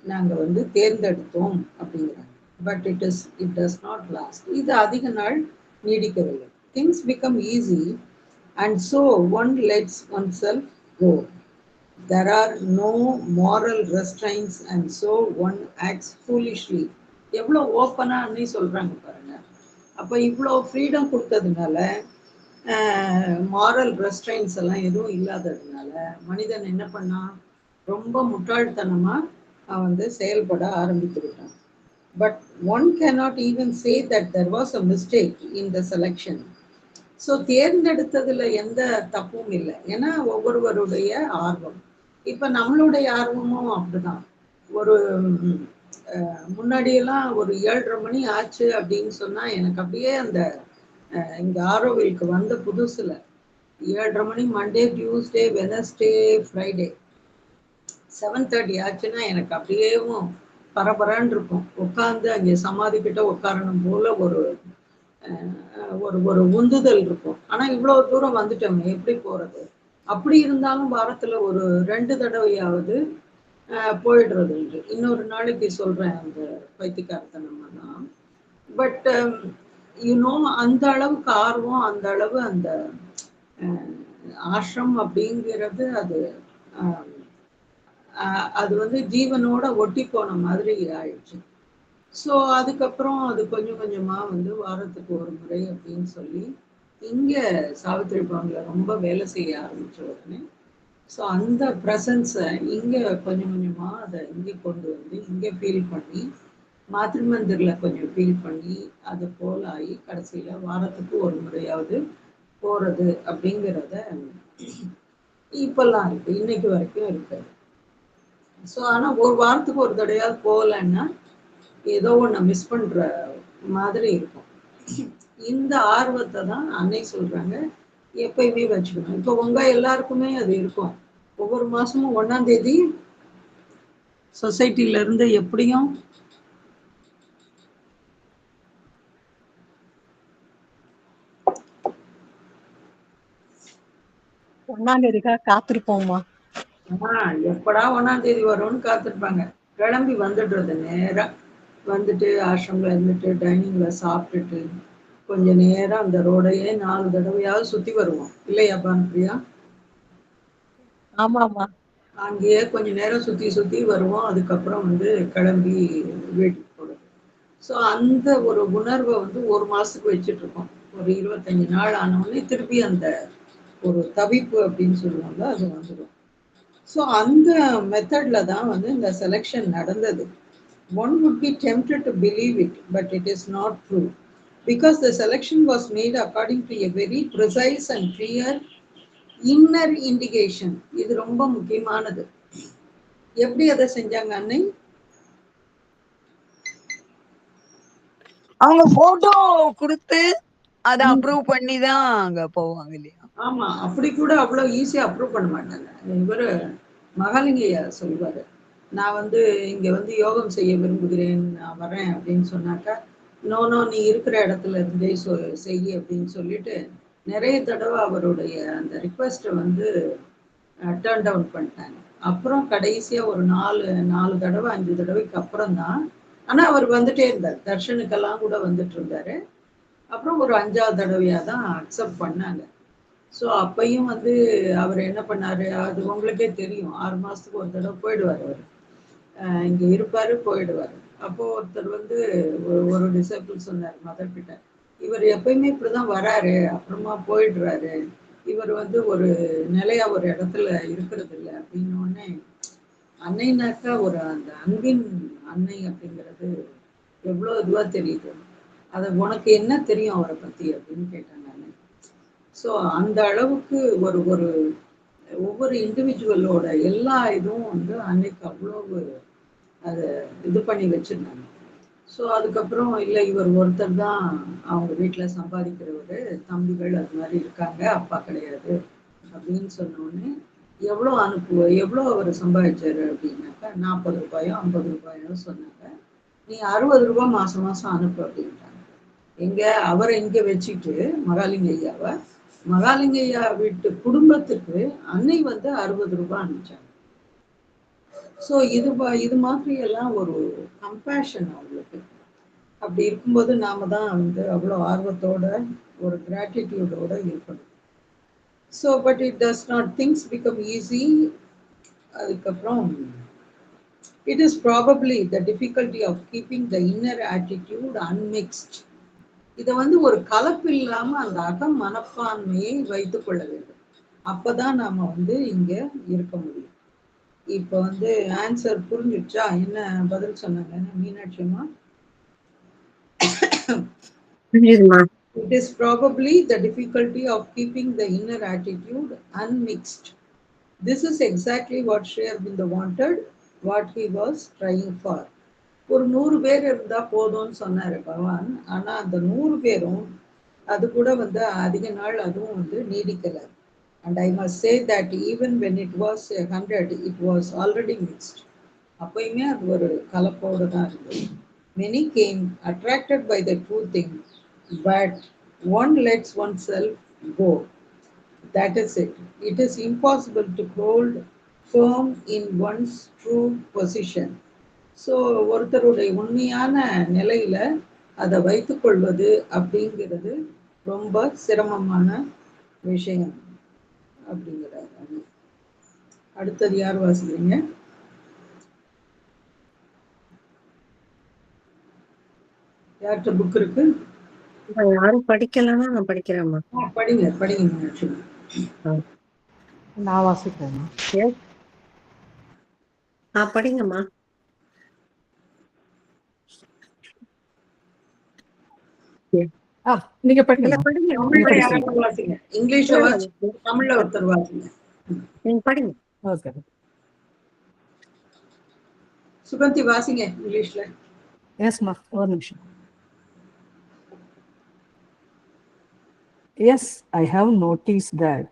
S1: நாங்கள் வந்து தேர்ந்தெடுத்தோம் அப்படிங்கிறாங்க. But it does not last. இது அதிக நாள் நீடிக்கவில்லை. Things become easy and so one lets oneself go. There are no moral restraints and so one acts foolishly. எவ்வளோ ஓப்பனாக அன்னி சொல்கிறாங்க பாருங்க. அப்போ இவ்வளோ ஃப்ரீடம் கொடுத்ததுனால, மாரல் ரெஸ்ட்ரைன்ஸ் எல்லாம் எதுவும் இல்லாததுனால மனிதன் என்ன பண்ணான், ரொம்ப முட்டாள்தனமாக வந்து செயல்பட ஆரம்பித்துவிட்டான். But one cannot even say that there was a mistake in the selection. So தேர்ந்தெடுத்ததில் எந்த தப்பும் இல்லை, ஏன்னா ஒவ்வொருவருடைய ஆர்வம். இப்போ நம்மளுடைய ஆர்வமும் அப்படிதான். ஒரு முன்னாடியெல்லாம் ஒரு 7:30 மணி ஆச்சு அப்படின்னு சொன்னால் எனக்கு அப்படியே அந்த இங்கே ஆரோவிலுக்கு வந்த புதுசில் 7:30 மணி மண்டே, டியூஸ்டே, வெனஸ்டே, ஃப்ரைடே 7:30 ஆச்சுன்னா எனக்கு அப்படியேவும் பரபரான்னு இருக்கும். உட்காந்து அங்கே சமாதி கிட்ட உட்காரணும் போல ஒரு ஒரு உந்துதல் இருக்கும். ஆனால் இவ்வளோ தூரம் வந்துட்டோமே எப்படி போகிறது? அப்படி இருந்தாலும் வாரத்தில் ஒரு 2 தடவையாவது போயிடுறது உண்டு. இன்னொரு நாளைக்கு சொல்கிறேன் அந்த பைத்தியக்காரத்தனமா தான். பட் அந்த அளவுக்கு ஆர்வம், அந்த அளவு அந்த ஆசிரம் அப்படிங்கிறது அது வந்து ஜீவனோட ஒட்டி போன மாதிரி ஆயிடுச்சு. ஸோ அதுக்கப்புறம் அது கொஞ்சம் கொஞ்சமாக வந்து வாரத்துக்கு ஒரு முறை அப்படின்னு சொல்லி இங்கே சாவித்திரி பவனில் ரொம்ப வேலை செய்ய ஆரம்பித்த உடனே ஸோ அந்த ப்ரெசன்ஸை இங்கே கொஞ்சம் கொஞ்சமாக அதை இங்கே கொண்டு வந்து இங்கே ஃபீல் பண்ணி, மாத்ருமந்திரில் கொஞ்சம் ஃபீல் பண்ணி, அது போல் ஆகி கடைசியில் வாரத்துக்கு ஒரு முறையாவது போகிறது அப்படிங்கிறத இப்போல்லாம் இருக்குது, இன்னைக்கு வரைக்கும் இருக்குது. ஸோ ஆனால் ஒரு வாரத்துக்கு ஒரு தடையாவது போகலைன்னா ஏதோ ஒன்று மிஸ் பண்ணுற மாதிரி இருக்கும். இந்த ஆர்வத்தை தான் அன்னை சொல்கிறாங்க எப்பயுமே வச்சுக்கணும். இப்போ உங்கள் எல்லாருக்குமே அது இருக்கும். ஒவ்வொரு மாதமும் 1ஆம் தேதி சொசைட்டிலேருந்து எப்படியும்
S5: ஒன்னாம் தேதிக்காக காத்திருப்போம்மா.
S1: எப்படா 1ஆம் தேதி வரும்னு காத்திருப்பாங்க. கிளம்பி வந்துடுறது, நேராக வந்துட்டு ஆசிரமில் இருந்துட்டு டைனிங்கில் சாப்பிட்டுட்டு கொஞ்ச நேரம் அந்த ரோடையே 4 தடவையாவது சுற்றி வருவோம், இல்லையா பானுப்பிரியா?
S5: ஆமாம்மா.
S1: அங்கேயே கொஞ்ச நேரம் சுற்றி வருவோம். அதுக்கப்புறம் வந்து கிளம்பி வீட்டுக்கு போகிறது. ஸோ அந்த ஒரு உணர்வை வந்து ஒரு மாதத்துக்கு வச்சுட்ருக்கோம். ஒரு 25 நாள் ஆனவுடனே திருப்பி அந்த ஒரு தவிப்பு அப்படின்னு சொல்லுவாங்க, அது வந்துடும். ஸோ அந்த மெத்தடில் தான் வந்து இந்த செலெக்ஷன் நடந்தது. One would be tempted to believe it, but it is not true. Because the selection was made according to a very precise and clear inner indication. இது ரொம்ப முக்கியமானது. எப்படி அதை செஞ்சாங்க அன்னை?
S2: அவங்க போட்டோ கொடுத்து அதை அப்ரூவ் பண்ணி தான் அங்க போவாங்க இல்லையா?
S1: ஆமா, அப்படி கூட அவ்வளவு ஈஸியா அப்ரூவ் பண்ண மாட்டாங்க. இவர் மகாலிங்கையா சொல்வாரு, நான் வந்து இங்க வந்து யோகம் செய்ய விரும்புகிறேன், நான் வரேன் அப்படின்னு சொன்னாக்கா, நோ நீ இருக்கிற இடத்துல இருந்தே செய்ய அப்படின்னு சொல்லிட்டு நிறைய தடவை அவருடைய அந்த ரிக்வெஸ்ட்டை வந்து டர்ன் டவுன் பண்ணிட்டாங்க. அப்புறம் கடைசியாக ஒரு 4 தடவை 5 தடவைக்கு அப்புறம் தான் ஆனா அவர் வந்துட்டே இருந்தார், தர்ஷனுக்கெல்லாம் கூட வந்துட்டு இருந்தாரு. அப்புறம் ஒரு 5வது தடவையா தான் அக்செப்ட் பண்ணாங்க. ஸோ அப்பயும் வந்து அவர் என்ன பண்ணாரு, அது உங்களுக்கே தெரியும். 6 மாசத்துக்கு ஒரு தடவை போயிடுவார் அவர். இங்க இருப்பாரு, போயிடுவாரு. அப்போ ஒருத்தர் வந்து ஒரு டிசைபிள் சொன்னார் மதர் கிட்ட, இவர் எப்பயுமே இப்படிதான் வராரு, அப்புறமா போயிடுறாரு. இவர் வந்து ஒரு நிலையா ஒரு இடத்துல இருக்கிறது இல்லை அப்படின்னு உடனே, அன்னைனாக்கா ஒரு அந்த அன்பின் அன்னை அப்படிங்கிறது எவ்வளோ இதுவா தெரியுது. அது உனக்கு என்ன தெரியும் அவரை பத்தி அப்படின்னு கேட்டாங்க அன்னை. ஸோ அந்த அளவுக்கு ஒரு ஒரு ஒவ்வொரு இண்டிவிஜுவலோட எல்லா இதுவும் வந்து அன்னைக்கு அவ்வளவு அதை இது பண்ணி வச்சிருந்தாங்க. ஸோ அதுக்கப்புறம் இல்லை இவர் ஒருத்தர் தான் அவங்க வீட்டில் சம்பாதிக்கிறவர், தம்பிகள் அது மாதிரி இருக்காங்க, அப்பா கிடையாது அப்படின்னு சொன்னோடனே, எவ்வளோ எவ்வளோ அவர் சம்பாதிச்சாரு அப்படின்னாக்கா 40 ரூபாயோ 50 ரூபாயோ சொன்னாங்க. நீ 60 ரூபாய் மாசம் மாசம் அனுப்பு அப்படின்ட்டாங்க. எங்க அவரை இங்க வச்சுட்டு மகாலிங்க ஐயாவை, மகாலிங்க ஐயா வீட்டு குடும்பத்துக்கு அன்னை வந்து 60 ரூபாய் அனுப்பிச்சாங்க. ஸோ இது மாதிரி எல்லாம் ஒரு கம்பேஷன் அவங்களுக்கு. அப்படி இருக்கும்போது நாம தான் வந்து அவ்வளோ ஆர்வத்தோட ஒரு கிராட்டிடியூடோட இருக்கணும். So but it does not things become easy. அதுக்கப்புறம் it is probably the difficulty of keeping the inner attitude unmixed. இதை வந்து ஒரு கலப்பு இல்லாம அந்த அகம் மனப்பான்மையை வைத்துக் கொள்ள வேண்டும். அப்பதான் நாம வந்து இங்க இருக்க முடியும். இப்ப வந்து ஆன்சர் புரிஞ்சிடுச்சா? என்ன பதில் சொன்னாங்க மீனாட்சிமா? It is probably the difficulty of keeping the inner attitude unmixed. This is exactly what Sri Aurobindo wanted, what he was trying for. ஒரு 100 பேர் இருந்தா போதும்னு சொன்னாரு பகவான். ஆனா அந்த 100 பேரும் அது கூட வந்து அதிக நாள் அதுவும் வந்து நீடிக்கல. And I must say that even when it was 100, it was already mixed. அப்பயுமே அது ஒரு கலப்போடு தான் இருந்தது. Many came attracted by the true thing, but one lets oneself go. That is it. It is impossible to hold firm in one's true position. So ஒருத்தருடைய உண்மையான நிலையில அதை வைத்துக்கொள்வது அப்படிங்கிறது ரொம்ப சிரமமான விஷயம் அப்படிங்கிறாரு. அடுத்தது யார் வாசிக்கிறீங்க? யார்கிட்ட புக் இருக்கு?
S3: யாரும் படிக்கலன்னா நான் படிக்கிறேம்மா.
S1: படிங்க படிங்க மீனாட்சி.
S6: நான் வாசிக்கிறேன்.
S3: படிங்கம்மா.
S6: நீங்க படிங்க.
S1: வாசிங்க. இங்கிலீஷ்ல வாசிங்க, தமிழ்ல ஒருத்தர் வாசிங்க.
S3: நீங்க படிங்க.
S6: ஓகே.
S1: சுகந்தி வாசிங்க இங்கிலீஷ்ல.
S6: எஸ்மா, ஒரு நிமிஷம். Yes, I have noticed that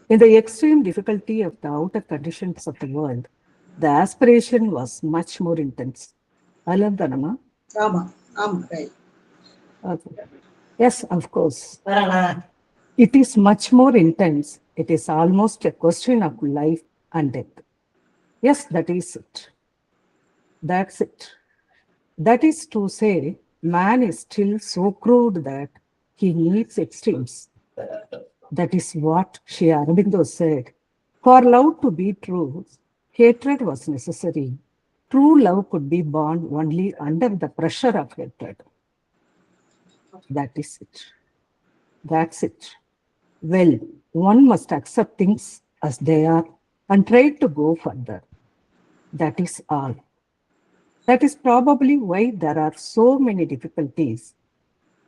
S6: in the extreme difficulty of the outer conditions of the world, the aspiration was much more intense. Alandanama?
S1: ஆமா ஆமா, right.
S6: Okay. Yes, of course. It is much more intense. It is almost a question of life and death. Yes, that is it. That's it. That is to say, man is still so crude that he needs extremes. That is what Sri Aurobindo said. For love to be true, hatred was necessary. True love could be born only under the pressure of hatred. That is it. That's it. Well, one must accept things as they are and try to go further. That is all. That is probably why there are so many difficulties.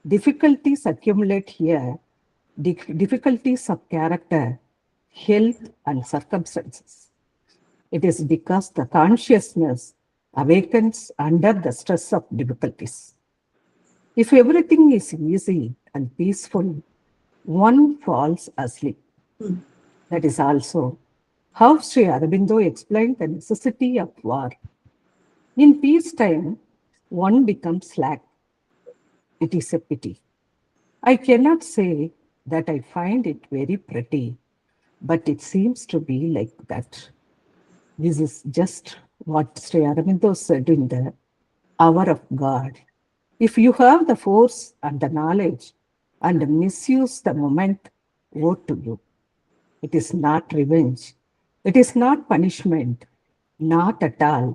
S6: Difficulties accumulate here, difficulties of character, health, and circumstances. It is because the consciousness awakens under the stress of difficulties. If everything is easy and peaceful, one falls asleep. That is also how Sri Aurobindo explained the necessity of war. In peacetime, one becomes slack. It is a pity. I cannot say that I find it very pretty, but it seems to be like that. This is just what Sri Aurobindo said in the hour of God. If you have the force and the knowledge and misuse the moment, woe to you. It is not revenge. It is not punishment. Not at all.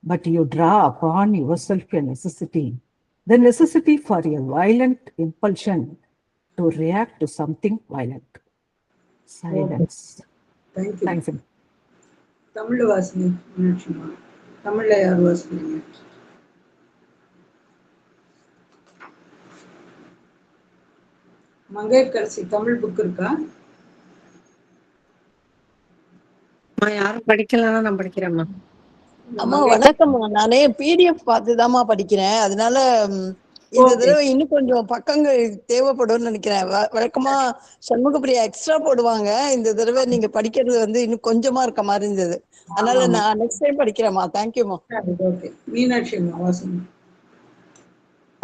S6: But you draw upon yourself a necessity, the necessity for a violent impulsion to react to something violent. Silence.
S1: Thank you.
S6: Thanks.
S1: Tamil Vasini மீனாட்சிமா, தமிழ்ல யார் வாசினீங்க? Mangaiyarkarasi Tamil book இருக்கா?
S3: யாரும் படிக்கலன்னா நான் படிக்கிறேம்மா.
S7: அம்மா வணக்கம்மா. நானே PDF பார்த்துதாம்மா படிக்கிறேன். அதனால இந்த தடவை இன்னும் கொஞ்சம் பக்கங்கள் தேவைப்படும்னு நினைக்கிறேன். வழக்கமா சண்முகப்பிரியா எக்ஸ்ட்ரா போடுவாங்க. இந்த தடவை நீங்க படிக்கிறது வந்து இன்னும் கொஞ்சமா இருக்க மாதிரி இருந்தது. அதனால நான் நெக்ஸ்ட் டைம் படிக்கிறேம்மா. தேங்க்யூமா.
S1: மீனாட்சி வாசன்.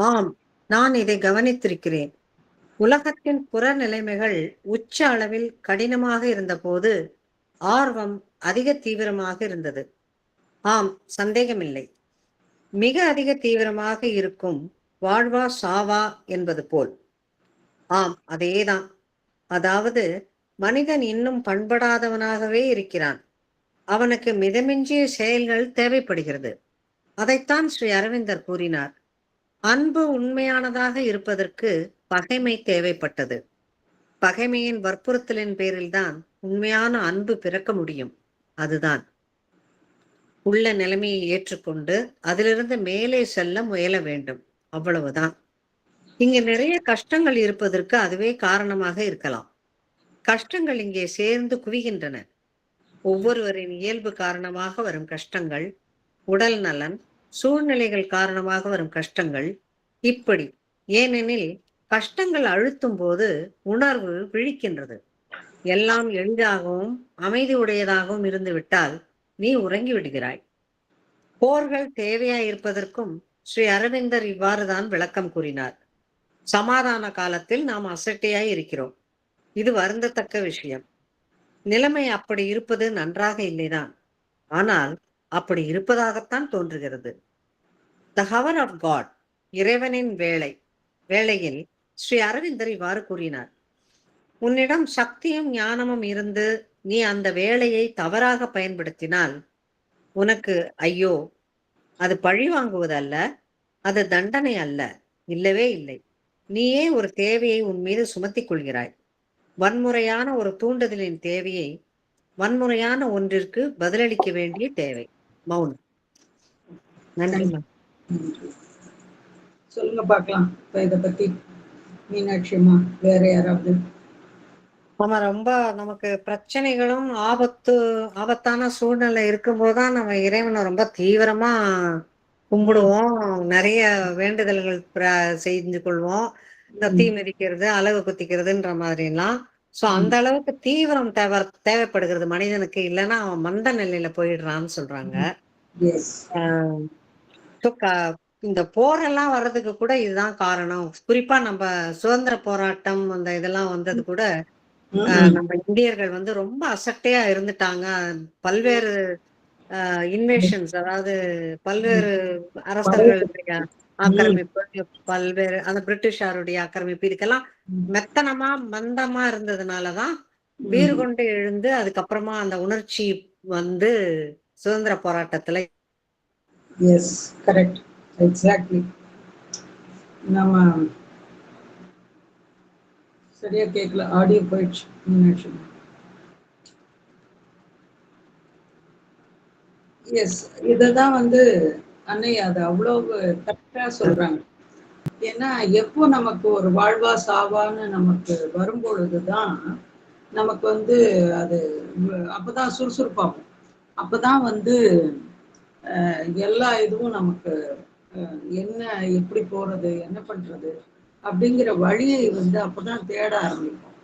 S3: ஆம், நான் இதை கவனித்திருக்கிறேன். உலகத்தின் புற நிலைமைகள் உச்ச அளவில் கடினமாக இருந்தபோது ஆர்வம் அதிக தீவிரமாக இருந்தது. ஆம், சந்தேகமில்லை. மிக அதிக தீவிரமாக இருக்கும் வாழ்வா சாவா என்பது போல். ஆம், அதேதான். அதாவது மனிதன் இன்னும் பண்படாதவனாகவே இருக்கிறான். அவனுக்கு மிதமிஞ்சிய செயல்கள் தேவைப்படுகிறது. அதைத்தான் ஸ்ரீ அரவிந்தர் கூறினார். அன்பு உண்மையானதாக இருப்பதற்கு பகைமை தேவைப்பட்டது. பகைமையின் வற்புறுத்தலின் பேரில்தான் உண்மையான அன்பு பிறக்க முடியும். அதுதான் உள்ள நிலைமையை ஏற்றுக்கொண்டு அதிலிருந்து மேலே செல்ல முயல வேண்டும். அவ்வளவுதான். இங்கு நிறைய கஷ்டங்கள் இருப்பதற்கு அதுவே காரணமாக இருக்கலாம். கஷ்டங்கள் இங்கே சேர்ந்து குவிகின்றன. ஒவ்வொருவரின் இயல்பு காரணமாக வரும் கஷ்டங்கள், உடல் நலன், சூழ்நிலைகள் காரணமாக வரும் கஷ்டங்கள், இப்படி. ஏனெனில் கஷ்டங்கள் அழுத்தும் போது உணர்வு விழிக்கின்றது. எல்லாம் எளிதாகவும் அமைதி உடையதாகவும் இருந்து விட்டால் நீ உறங்கி விடுகிறாய். போர்கள் தேவையாய் இருப்பதற்கும் ஸ்ரீ அரவிந்தர் இவ்வாறுதான் விளக்கம் கூறினார். சமாதான காலத்தில் நாம் அசட்டையாய் இருக்கிறோம். இது வருந்தத்தக்க விஷயம். நிலைமை அப்படி இருப்பது நன்றாக இல்லைதான். ஆனால் அப்படி இருப்பதாகத்தான் தோன்றுகிறது. த ஹவர் ஆஃப் காட், இறைவனின் வேளையில் ஸ்ரீ அரவிந்தர் இவ்வாறு கூறினார். உன்னிடம் சக்தியும் ஞானமும் இருந்து நீ அந்த வேளையை தவறாக பயன்படுத்தினால் உனக்கு ஐயோ, அது பழி வாங்குவது அல்ல, அது தண்டனை அல்ல, இல்லவே இல்லை. நீயே ஒரு தேவையை உன் மீது சுமத்திக் கொள்கிறாய். வன்முறையான ஒரு தூண்டுதலின் தேவையை வன்முறையான ஒன்றிற்கு பதிலளிக்க வேண்டிய தேவை. மௌனம். நன்றி.
S1: சொல்லுங்க பார்க்கலாம். இப்ப இதை பத்தி மீனாட்சியம்மா, வேற யாராவது?
S3: நம்ம ரொம்ப நமக்கு பிரச்சனைகளும் ஆபத்தான சூழ்நிலை இருக்கும்போதுதான் நம்ம இறைவனை ரொம்ப தீவிரமா கும்பிடுவோம். நிறைய வேண்டுதல்கள் செஞ்சு கொள்வோம். இந்த தீ மிதிக்கிறது, அலகு குத்திக்கிறதுன்ற மாதிரி எல்லாம். சோ அந்த அளவுக்கு தீவிரம் தேவைப்படுகிறது மனிதனுக்கு. இல்லைன்னா அவன் மந்த நிலையில போயிடுறான்னு சொல்றாங்க. இந்த போரெல்லாம் வர்றதுக்கு கூட இதுதான் காரணம். குறிப்பா நம்ம சுதந்திர போராட்டம் அந்த இதெல்லாம் வந்தது கூட நம்ம இந்தியர்கள் வந்து ரொம்ப அசட்டையா இருந்துட்டாங்க. பல்வேறு இன்வேஷன்ஸ், அதாவது பல்வேறு அரசர்களுடைய ஆக்கிரமிப்பு, பல்வேறு அந்த பிரிட்டிஷாருடைய ஆக்கிரமிப்பு, இதுக்கெல்லாம் மெத்தனமா மந்தமா இருந்ததுனாலதான் வீறு கொண்டு எழுந்து அதுக்கப்புறமா அந்த உணர்ச்சி வந்து சுதந்திர போராட்டத்துல.
S1: Yes, correct, exactly. நம்ம சரியா கேட்கல, ஆடியோ போயிடுச்சு. எஸ், இததான் வந்து அன்னை அது அவ்வளவு கரெக்டா சொல்றாங்க. ஏன்னா எப்போ நமக்கு ஒரு வாழ்வா சாவான்னு நமக்கு வரும்பொழுதுதான் நமக்கு வந்து அது அப்பதான் சுறுசுறுப்பாகும். அப்பதான் வந்து எல்லா இதுவும் நமக்கு என்ன, எப்படி போறது, என்ன பண்றது அப்படிங்கிற வழியை வந்து அப்பதான் தேட ஆரம்பிப்போம்.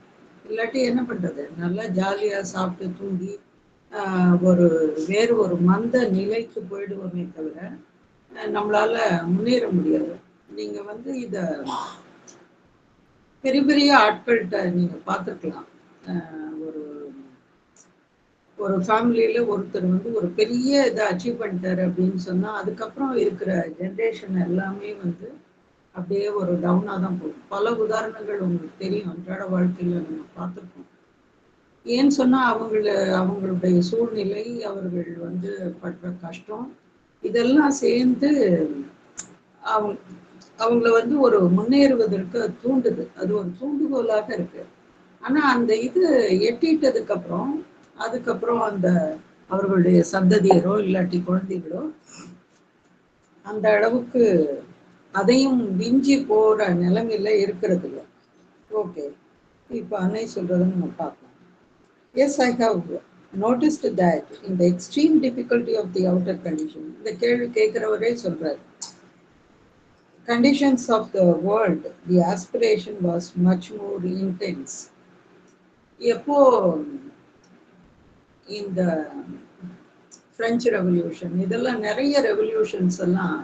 S1: இல்லாட்டி என்ன பண்றது, நல்லா ஜாலியா சாப்பிட்டு தூங்கி வேறு ஒரு மந்த நிலைக்கு போயிடுவோமே தவிர நம்மளால முன்னேற முடியாது. நீங்க வந்து இத பெரிய பெரிய ஆட்கள்கிட்ட நீங்க பார்த்துருக்கலாம். ஒரு ஃபேமிலியில ஒருத்தர் வந்து ஒரு பெரிய இதை அச்சீவ் பண்ணிட்டாரு அப்படின்னு சொன்னா அதுக்கப்புறம் இருக்கிற ஜென்ரேஷன் எல்லாமே வந்து அப்படியே ஒரு டவுனா தான் போகும். பல உதாரணங்கள் உங்களுக்கு தெரியும், அன்றாட வாழ்க்கையில நம்ம பார்த்துருக்கோம். ஏன்னு சொன்னா அவங்களுடைய சூழ்நிலை, அவர்கள் வந்து படுற கஷ்டம், இதெல்லாம் சேர்ந்து அவங்க அவங்கள வந்து ஒரு முன்னேறுவதற்கு தூண்டுது. அது ஒரு தூண்டுகோலாக இருக்கு. ஆனா அந்த இது எட்டிட்டதுக்கு அப்புறம் அதுக்கப்புறம் அந்த அவர்களுடைய சந்ததியரோ இல்லாட்டி குழந்தைகளோ அந்த அளவுக்கு அதையும் விஞ்சி போற நிலைமையில இருக்கிறது இல்லை. ஓகே, இப்ப அன்னை சொல்றதை நம்ம பார்க்கலாம். Yes, I have noticed that in the extreme difficulty of the outer condition, இந்த கேள்வி கேட்கிறவரே சொல்றாரு, conditions of the world, the aspiration was much more intense. எப்போ இந்த பிரெஞ்சு ரெவல்யூஷன், இதெல்லாம் நிறைய ரெவல்யூஷன்ஸ் எல்லாம்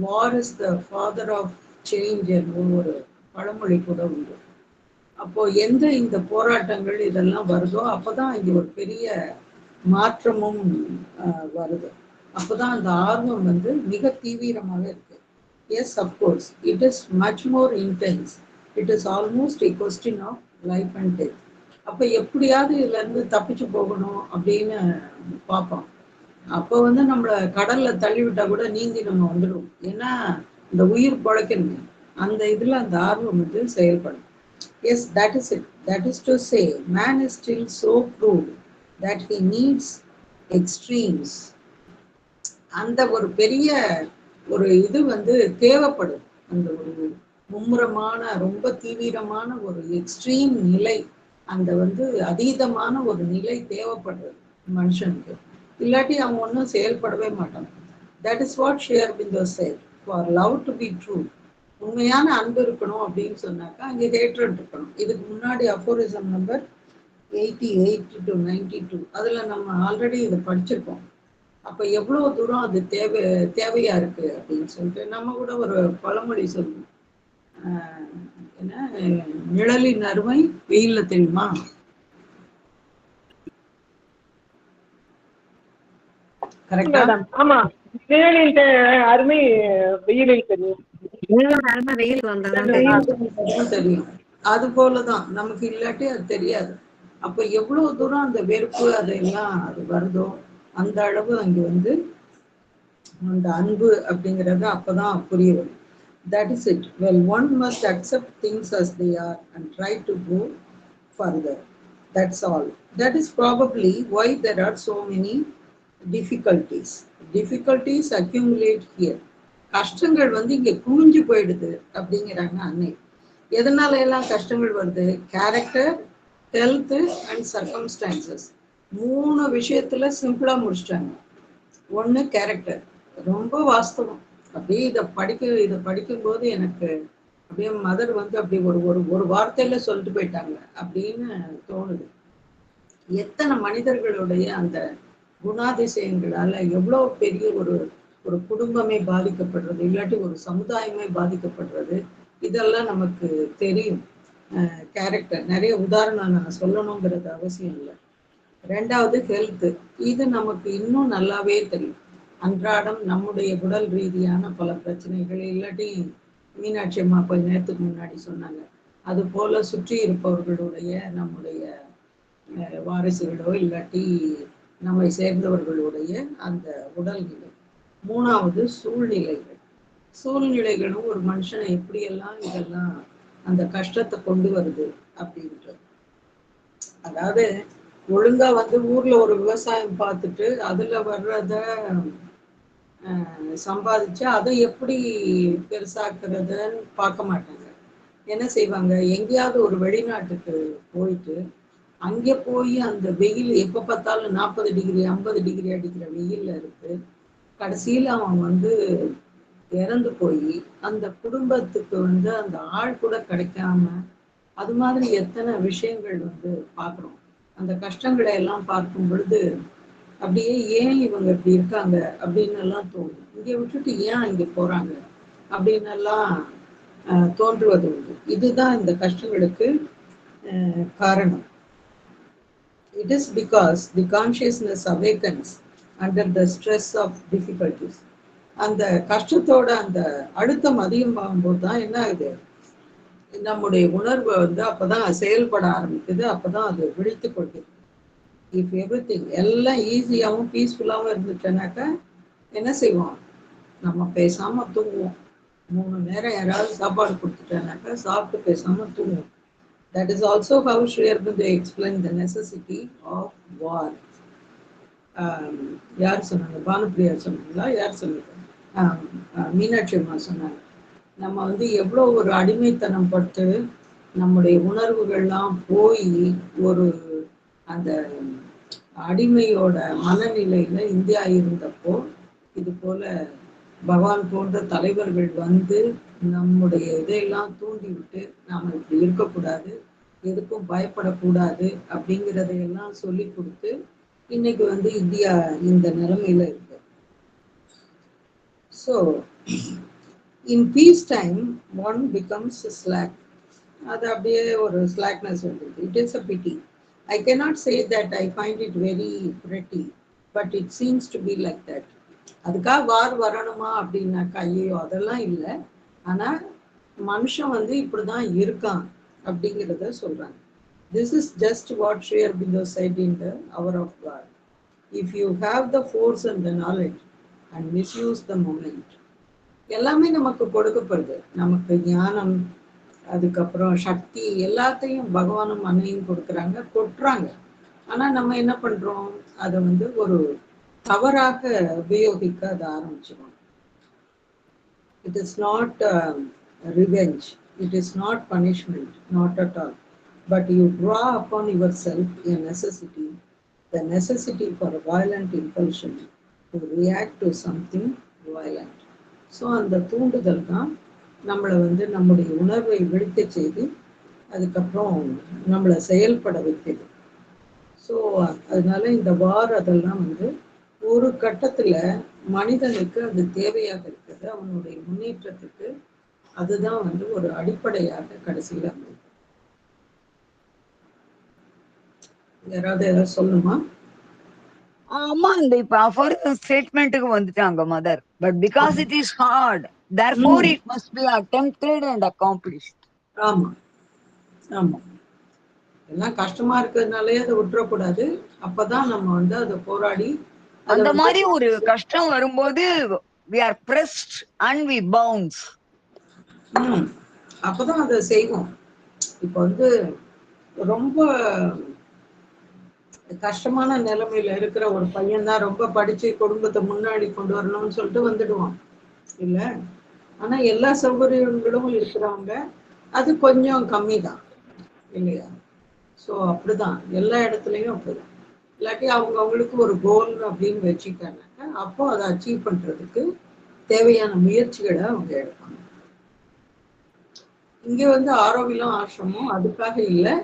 S1: war is the father of change என்று ஒரு பழமொழி கூட உண்டு. அப்போ எந்த இந்த போராட்டங்கள் இதெல்லாம் வருதோ அப்போதான் இங்க ஒரு பெரிய மாற்றமும் வருது. அப்போதான் அந்த ஆர்வம் வந்து மிக தீவிரமாக இருக்கு. Yes, of course it is much more intense. It is almost a question of life and death. அப்போ எப்படியாவது இதுல இருந்து தப்பிச்சு போகணும் அப்படின்னு பார்ப்போம். அப்போ வந்து நம்மளை கடல்ல தள்ளிவிட்டா கூட நீந்தி நம்ம வந்துடுவோம். ஏன்னா இந்த உயிர் பிழைக்கணுங்க, அந்த இதுல அந்த ஆர்வம் வந்து செயல்படும். Yes, that is it. That is to say, man is still so crude that he needs extremes. அந்த ஒரு பெரிய ஒரு இது வந்து தேவைப்படும். அந்த ஒரு மும்முரமான ரொம்ப தீவிரமான ஒரு எக்ஸ்ட்ரீம் நிலை, அந்த வந்து அதீதமான ஒரு நிலை தேவைப்படுறது மனுஷனுக்கு. இல்லாட்டி அவன் ஒன்றும் செயல்படவே மாட்டான். That is what Sri Aurobindo said. For love to be true, உண்மையான அன்பு இருக்கணும் அப்படின்னு சொன்னாக்கா அங்கே ஹேட்ரட் இருக்கணும். இதுக்கு முன்னாடி அஃபோரிசம் நம்பர் 88 to 92 அதுல நம்ம ஆல்ரெடி இதை படிச்சிருக்கோம். அப்ப எவ்வளவு தூரம் அது தேவையா இருக்கு அப்படின்னு சொல்லிட்டு நம்ம கூட ஒரு பழமொழி சொல்லுவோம், என்ன நிழலின் அருமை வெயில்ல தெரியுமா? கரெக்டா?
S8: ஆமா, நிழலின் அருமை வெயிலில் தெரியும்.
S1: தெரியும். அது போலதான் நமக்கு, இல்லாட்டி அது தெரியாது. அப்ப எவ்வளவு தூரம் அந்த வெறுப்பு அதெல்லாம் அது வருதோ அந்த அளவு அங்க வந்து அந்த அன்பு அப்படிங்கறது அப்பதான் புரிய வரும். That is it. Well, one must accept things as they are and try to go further. That's all. That is probably why there are so many difficulties. Difficulties accumulate here. கஷ்டங்கள் வந்து இங்க குமிஞ்சு போயிடுது அப்படிங்கிறாங்க அன்னை. எதனால எல்லாம் கஷ்டங்கள் வருது? Character, health and circumstances. 3 விஷயத்துல சிம்பிளா முடிச்சிட்டாங்க. ஒண்ணு கேரக்டர், ரொம்ப வாஸ்தவம். அப்படியே இதை படிக்கும்போது எனக்கு அப்படியே மதர் வந்து அப்படி ஒரு வார்த்தையில சொல்லிட்டு போயிட்டாங்க அப்படின்னு தோணுது. எத்தனை மனிதர்களுடைய அந்த குணாதிசயங்களால எவ்வளவு பெரிய ஒரு குடும்பமே பாதிக்கப்படுறது, இல்லாட்டி ஒரு சமுதாயமே பாதிக்கப்படுறது, இதெல்லாம் நமக்கு தெரியும். கேரக்டர் நிறைய உதாரணம் நான் சொல்லணுங்கிறது அவசியம் இல்லை. 2வது ஹெல்த். இது நமக்கு இன்னும் நல்லாவே தெரியும். அன்றாடம் நம்முடைய உடல் ரீதியான பல பிரச்சனைகள், இல்லாட்டி மீனாட்சி அம்மா கொஞ்ச நேரத்துக்கு முன்னாடி சொன்னாங்க, அது போல சுற்றி இருப்பவர்களுடைய நம்முடைய வாரிசுகளோ இல்லாட்டி நம்மை சேர்ந்தவர்களுடைய அந்த உடல்நிலை. 3வது சூழ்நிலைகள். சூழ்நிலைகளும் ஒரு மனுஷனை எப்படியெல்லாம் இதெல்லாம் அந்த கஷ்டத்தை கொண்டு வருது அப்படின்றது. அதாவது ஒழுங்கா வந்து ஊர்ல ஒரு விவசாயம் பார்த்துட்டு அதுல வர்றத சம்பாதிச்சு அதை எப்படி பெருசாக்குறதுன்னு பார்க்க மாட்டாங்க. என்ன செய்வாங்க, எங்கேயாவது ஒரு வெளிநாட்டுக்கு போயிட்டு அங்கே போய் அந்த வெயில் எப்ப பார்த்தாலும் 40 டிகிரி 50 டிகிரி அடிக்கிற வெயில்ல இருக்கு. கடைசியில அவன் வந்து இறந்து போய் அந்த குடும்பத்துக்கு வந்து அந்த ஆள் கூட கிடைக்காம, அது மாதிரி எத்தனை விஷயங்கள் வந்து பார்க்குறோம். அந்த கஷ்டங்களை எல்லாம் பார்க்கும் பொழுது அப்படியே ஏன் இவங்க இப்படி இருக்காங்க அப்படின்னு எல்லாம் தோணும். இங்கே விட்டுட்டு ஏன் இங்கே போறாங்க அப்படின்னு எல்லாம் தோன்றுவது உண்டு. இதுதான் இந்த கஷ்டங்களுக்கு காரணம். It is because the consciousness awakens under the stress of difficulties. அந்த கஷ்டத்தோட அந்த அழுத்தம் அதிகமாகும்போது தான் என்ன ஆகுது, நம்முடைய உணர்வு வந்து அப்பதான் செயல்பட ஆரம்பிக்குது, அப்பதான் அது விழித்து கொள்கிறது. இஃப் எவ்ரிதிங் எல்லாம் ஈஸியாகவும் பீஸ்ஃபுல்லாகவும் இருந்துச்சுனாக்கா என்ன செய்வோம், நம்ம பேசாம தூங்குவோம். 3 நேரம் யாராவது சாப்பாடு கொடுத்துட்டானாக்கா சாப்பிட்டு பேசாம தூங்குவோம். That is also how Sri Aurobindo explained the necessity of war. யார் சொன்னாங்க, பானுப்பிரியா சொன்னாங்களா, யார் சொன்னாங்க, மீனாட்சி அம்மா சொன்னாங்க. நம்ம வந்து எவ்வளோ ஒரு அடிமைத்தனம் பட்டு நம்முடைய உணர்வுகள்லாம் போய் ஒரு அந்த அடிமையோட மனநிலையில இந்தியா இருந்தப்போ இது போல பகவான் போன்ற தலைவர்கள் வந்து நம்முடைய இதையெல்லாம் தூண்டி விட்டு நாம இப்படி இருக்கக்கூடாது, எதுக்கும் பயப்படக்கூடாது அப்படிங்கிறதையெல்லாம் சொல்லி கொடுத்து இன்னைக்கு வந்து இந்தியா இந்த நிலைமையில இருக்கு. So in peace time one becomes slack. அது அப்படியே ஒரு ஸ்லாக்னஸ் வந்துருக்கு. It is a pity. I cannot say that I find it very pretty, but it seems to be like that. அதுக்காக வார் வரணுமா அப்படின்னாக்கா ஐயோ அதெல்லாம் இல்லை. ஆனா மனுஷன் வந்து இப்படிதான் இருக்கான் அப்படிங்கிறத சொல்றாங்க. This is just what Sri Aurobindo said in the Hour of God. If you have the force and the knowledge and misuse the moment, எல்லாமே நமக்கு கொடுக்கப்படுது. நமக்கு ஞானம், அதுக்கப்புறம் சக்தி, எல்லாத்தையும் பகவானும் அன்னையும் கொடுக்குறாங்க, கொட்டுறாங்க. ஆனா நம்ம என்ன பண்றோம், அதை வந்து ஒரு தவறாக உபயோகிக்க அதை ஆரம்பிச்சிடும். It is not revenge, it is not punishment, not at all, but you draw upon yourself a necessity, the necessity for a violent impulsion to react to something violent. So அந்த தூண்டுதல் தான் நம்மளை வந்து நம்முடைய உணர்வை விழிக்க செய்து அதுக்கப்புறம் நம்மளை செயல்பட வைக்குது. ஸோ அதனால இந்த வார் அதெல்லாம் வந்து ஒரு கட்டத்துல மனிதனுக்கு அது தேவையாக இருக்குது, அவனுடைய முன்னேற்றத்துக்கு அதுதான் வந்து ஒரு அடிப்படையாக கடைசியில் அமைது. யாராவது ஏதாவது சொல்லணுமா?
S2: ஆமா, இந்த இப்ப ஃபர்தர் ஸ்டேட்மெண்ட்டுக்கு வந்துட்டாங்க mother. But because it is hard, therefore it must be attempted and accomplished.
S1: ஆமா ஆமா, எல்லாம் கஷ்டமா இருக்கிறதுனாலே அதை விட்டுறக்கூடாது. அப்பதான் நம்ம வந்து அதை போராடி
S2: அந்த மாதிரி ஒரு கஷ்டம் வரும்போது we are pressed and we bounce.
S1: அப்பதான் அதை செய்வோம். இப்ப வந்து ரொம்ப கஷ்டமான நிலைமையில இருக்கிற ஒரு பையன் தான் ரொம்ப படிச்சு குடும்பத்தை முன்னாடி கொண்டு வரணும்னு சொல்லிட்டு வந்துடுவான் இல்ல. ஆனா எல்லா சௌகரியங்களும் இருக்கிறவங்க அது கொஞ்சம் கம்மி தான் இல்லையா? ஸோ அப்படிதான் எல்லா இடத்துலையும் அப்படிதான். இல்லாட்டி அவங்களுக்கு ஒரு கோல் அப்படின்னு வச்சுக்கிட்டாங்க, அப்போ அதை அச்சீவ் பண்றதுக்கு தேவையான முயற்சிகளை அவங்க எடுப்பாங்க. இங்க வந்து ஆரோவிலம் ஆசிரமம் அதுக்காக இல்லை,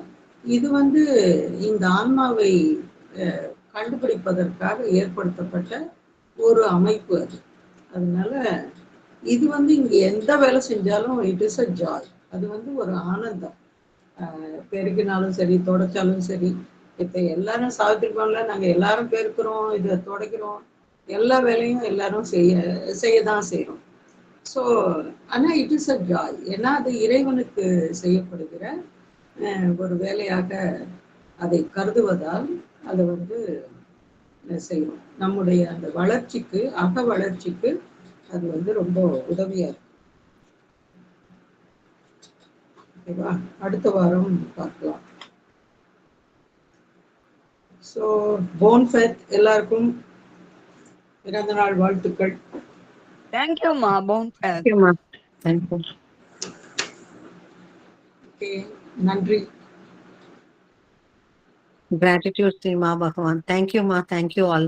S1: இது வந்து இந்த ஆன்மாவை கண்டுபிடிப்பதற்காக ஏற்படுத்தப்பட்ட ஒரு அமைப்பு அது. அதனால இது வந்து இங்க எந்த வேலை செஞ்சாலும் இட் இஸ் அ ஜாய். அது வந்து ஒரு ஆனந்தம். பெருக்கினாலும் சரி, தொடச்சாலும் சரி. இப்ப எல்லாரும் சாவித்திரிப்பான்ல நாங்க எல்லாரும் பெருக்கிறோம், இதை துடைக்கிறோம், எல்லா வேலையும் எல்லாரும் செய்யதான் செய்யறோம். ஸோ ஆனா இட் இஸ் அ ஜாய். ஏன்னா அது இறைவனுக்கு செய்யப்படுகிற ஒரு வேலையாக அதை கருதுவதால் அதை வந்து செய்யணும். நம்முடைய அந்த வளர்ச்சிக்கு, அக வளர்ச்சிக்கு அது வந்து ரொம்ப உதவியா இருக்கு. ஓகேவா? அடுத்த வாரம் பார்க்கலாம். ஸோ போன் ஃபெத் எல்லாருக்கும் பிறந்த நாள் வாழ்த்துக்கள்.
S2: தேங்க்யூமா போன் ஃபெத்.
S1: ஓகே, நன்றி.
S3: Gratitude, Sri Ma Bhagavan. Thank you, Ma. Thank you all.